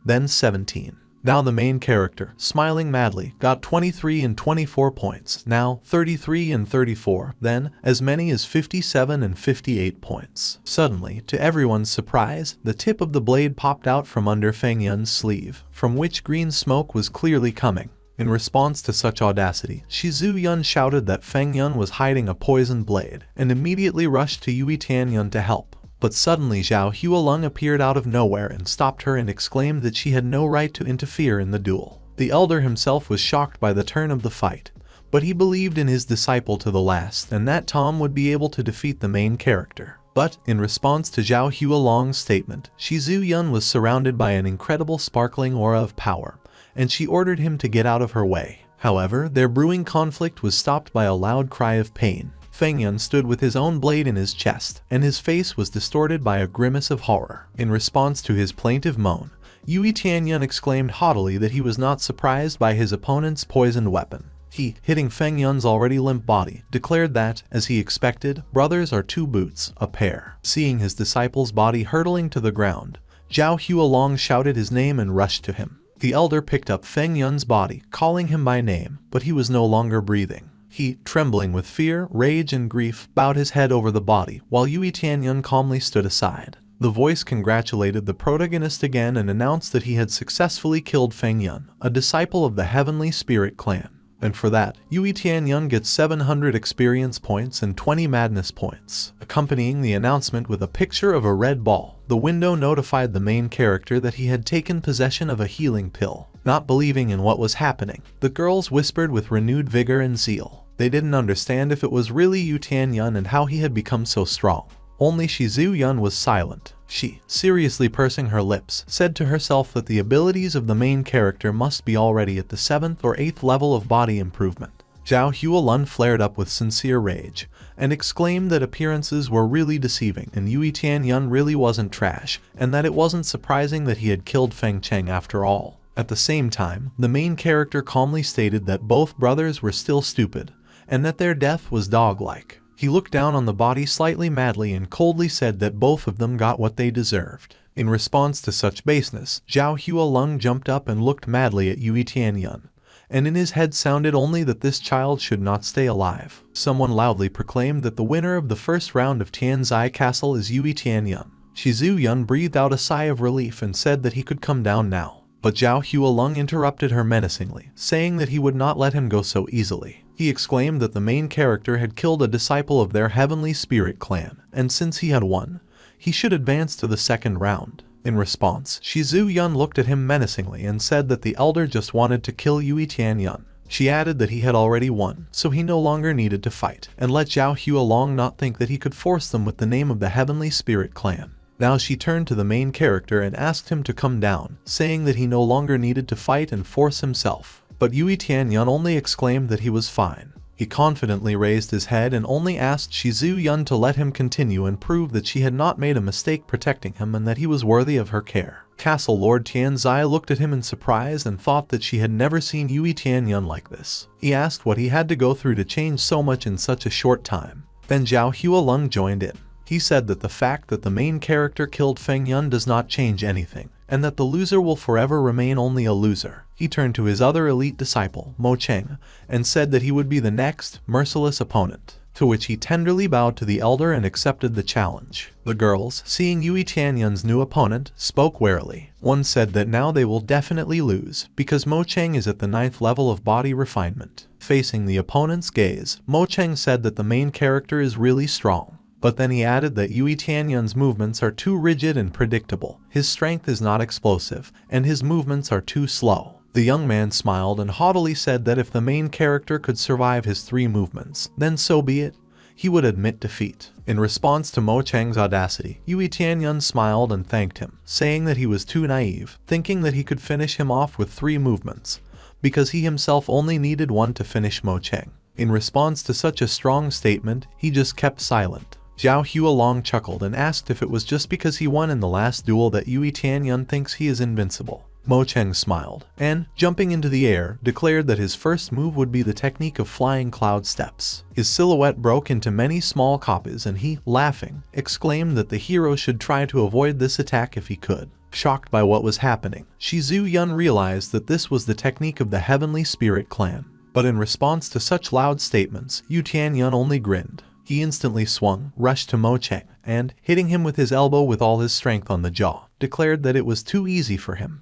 then 17. Now the main character, smiling madly, got 23 and 24 points, now 33 and 34, then as many as 57 and 58 points. Suddenly, to everyone's surprise, the tip of the blade popped out from under Feng Yun's sleeve, from which green smoke was clearly coming. In response to such audacity, Shizu Yun shouted that Feng Yun was hiding a poisoned blade, and immediately rushed to Yui Tianyuan to help. But suddenly Zhao Hualong appeared out of nowhere and stopped her and exclaimed that she had no right to interfere in the duel. The elder himself was shocked by the turn of the fight, but he believed in his disciple to the last and that Tom would be able to defeat the main character. But, in response to Zhao Hualong's statement, Shizu Yun was surrounded by an incredible sparkling aura of power, and she ordered him to get out of her way. However, their brewing conflict was stopped by a loud cry of pain. Feng Yun stood with his own blade in his chest, and his face was distorted by a grimace of horror. In response to his plaintive moan, Yui Tianyuan exclaimed haughtily that he was not surprised by his opponent's poisoned weapon. He, hitting Feng Yun's already limp body, declared that, as he expected, brothers are 2 boots, a pair. Seeing his disciple's body hurtling to the ground, Zhao Hualong shouted his name and rushed to him. The elder picked up Feng Yun's body, calling him by name, but he was no longer breathing. He, trembling with fear, rage, and grief, bowed his head over the body, while Yui Tianyuan calmly stood aside. The voice congratulated the protagonist again and announced that he had successfully killed Feng Yun, a disciple of the Heavenly Spirit clan. And for that, Yui Tianyuan gets 700 experience points and 20 madness points. Accompanying the announcement with a picture of a red ball, the window notified the main character that he had taken possession of a healing pill. Not believing in what was happening, the girls whispered with renewed vigor and zeal. They didn't understand if it was really Yu Tianyuan and how he had become so strong. Only Shizu Yun was silent. She, seriously pursing her lips, said to herself that the abilities of the main character must be already at the 7th or 8th level of body improvement. Zhao Hualong flared up with sincere rage, and exclaimed that appearances were really deceiving and Yui Tianyuan really wasn't trash, and that it wasn't surprising that he had killed Feng Cheng after all. At the same time, the main character calmly stated that both brothers were still stupid, and that their death was dog-like. He looked down on the body slightly madly and coldly said that both of them got what they deserved. In response to such baseness, Zhao Hualong jumped up and looked madly at Yui Tianyuan, and in his head sounded only that this child should not stay alive. Someone loudly proclaimed that the winner of the first round of Tianzai Castle is Yui Tianyuan. Shizu Yun breathed out a sigh of relief and said that he could come down now. But Zhao Hualong interrupted her menacingly, saying that he would not let him go so easily. He exclaimed that the main character had killed a disciple of their Heavenly Spirit clan, and since he had won, he should advance to the 2nd round. In response, Shizu Yun looked at him menacingly and said that the elder just wanted to kill Yui Tianyuan. She added that he had already won, so he no longer needed to fight, and let Zhao Hualong not think that he could force them with the name of the Heavenly Spirit clan. Now she turned to the main character and asked him to come down, saying that he no longer needed to fight and force himself. But Yui Tianyuan only exclaimed that he was fine. He confidently raised his head and only asked Shizu Yun to let him continue and prove that she had not made a mistake protecting him and that he was worthy of her care. Castle Lord Tianzai looked at him in surprise and thought that she had never seen Yui Tianyuan like this. He asked what he had to go through to change so much in such a short time. Then Zhao Hualong joined in. He said that the fact that the main character killed Feng Yun does not change anything, and that the loser will forever remain only a loser. He turned to his other elite disciple, Mo Cheng, and said that he would be the next, merciless opponent, to which he tenderly bowed to the elder and accepted the challenge. The girls, seeing Yui Tianyuan's new opponent, spoke warily. One said that now they will definitely lose, because Mo Cheng is at the 9th level of body refinement. Facing the opponent's gaze, Mo Cheng said that the main character is really strong. But then he added that Tianyuan's movements are too rigid and predictable, his strength is not explosive, and his movements are too slow. The young man smiled and haughtily said that if the main character could survive his 3 movements, then so be it. He would admit defeat. In response to Mo Chang's audacity, Tianyuan smiled and thanked him, saying that he was too naive, thinking that he could finish him off with 3 movements, because he himself only needed 1 to finish Mo Chang. In response to such a strong statement, he just kept silent. Zhao Hualong chuckled and asked if it was just because he won in the last duel that Tianyuan thinks he is invincible. Mo Chang smiled, and, jumping into the air, declared that his first move would be the technique of flying cloud steps. His silhouette broke into many small copies and he, laughing, exclaimed that the hero should try to avoid this attack if he could. Shocked by what was happening, Shizu Yun realized that this was the technique of the Heavenly Spirit clan. But in response to such loud statements, Tianyuan only grinned. He instantly swung, rushed to Mo Chang, and, hitting him with his elbow with all his strength on the jaw, declared that it was too easy for him.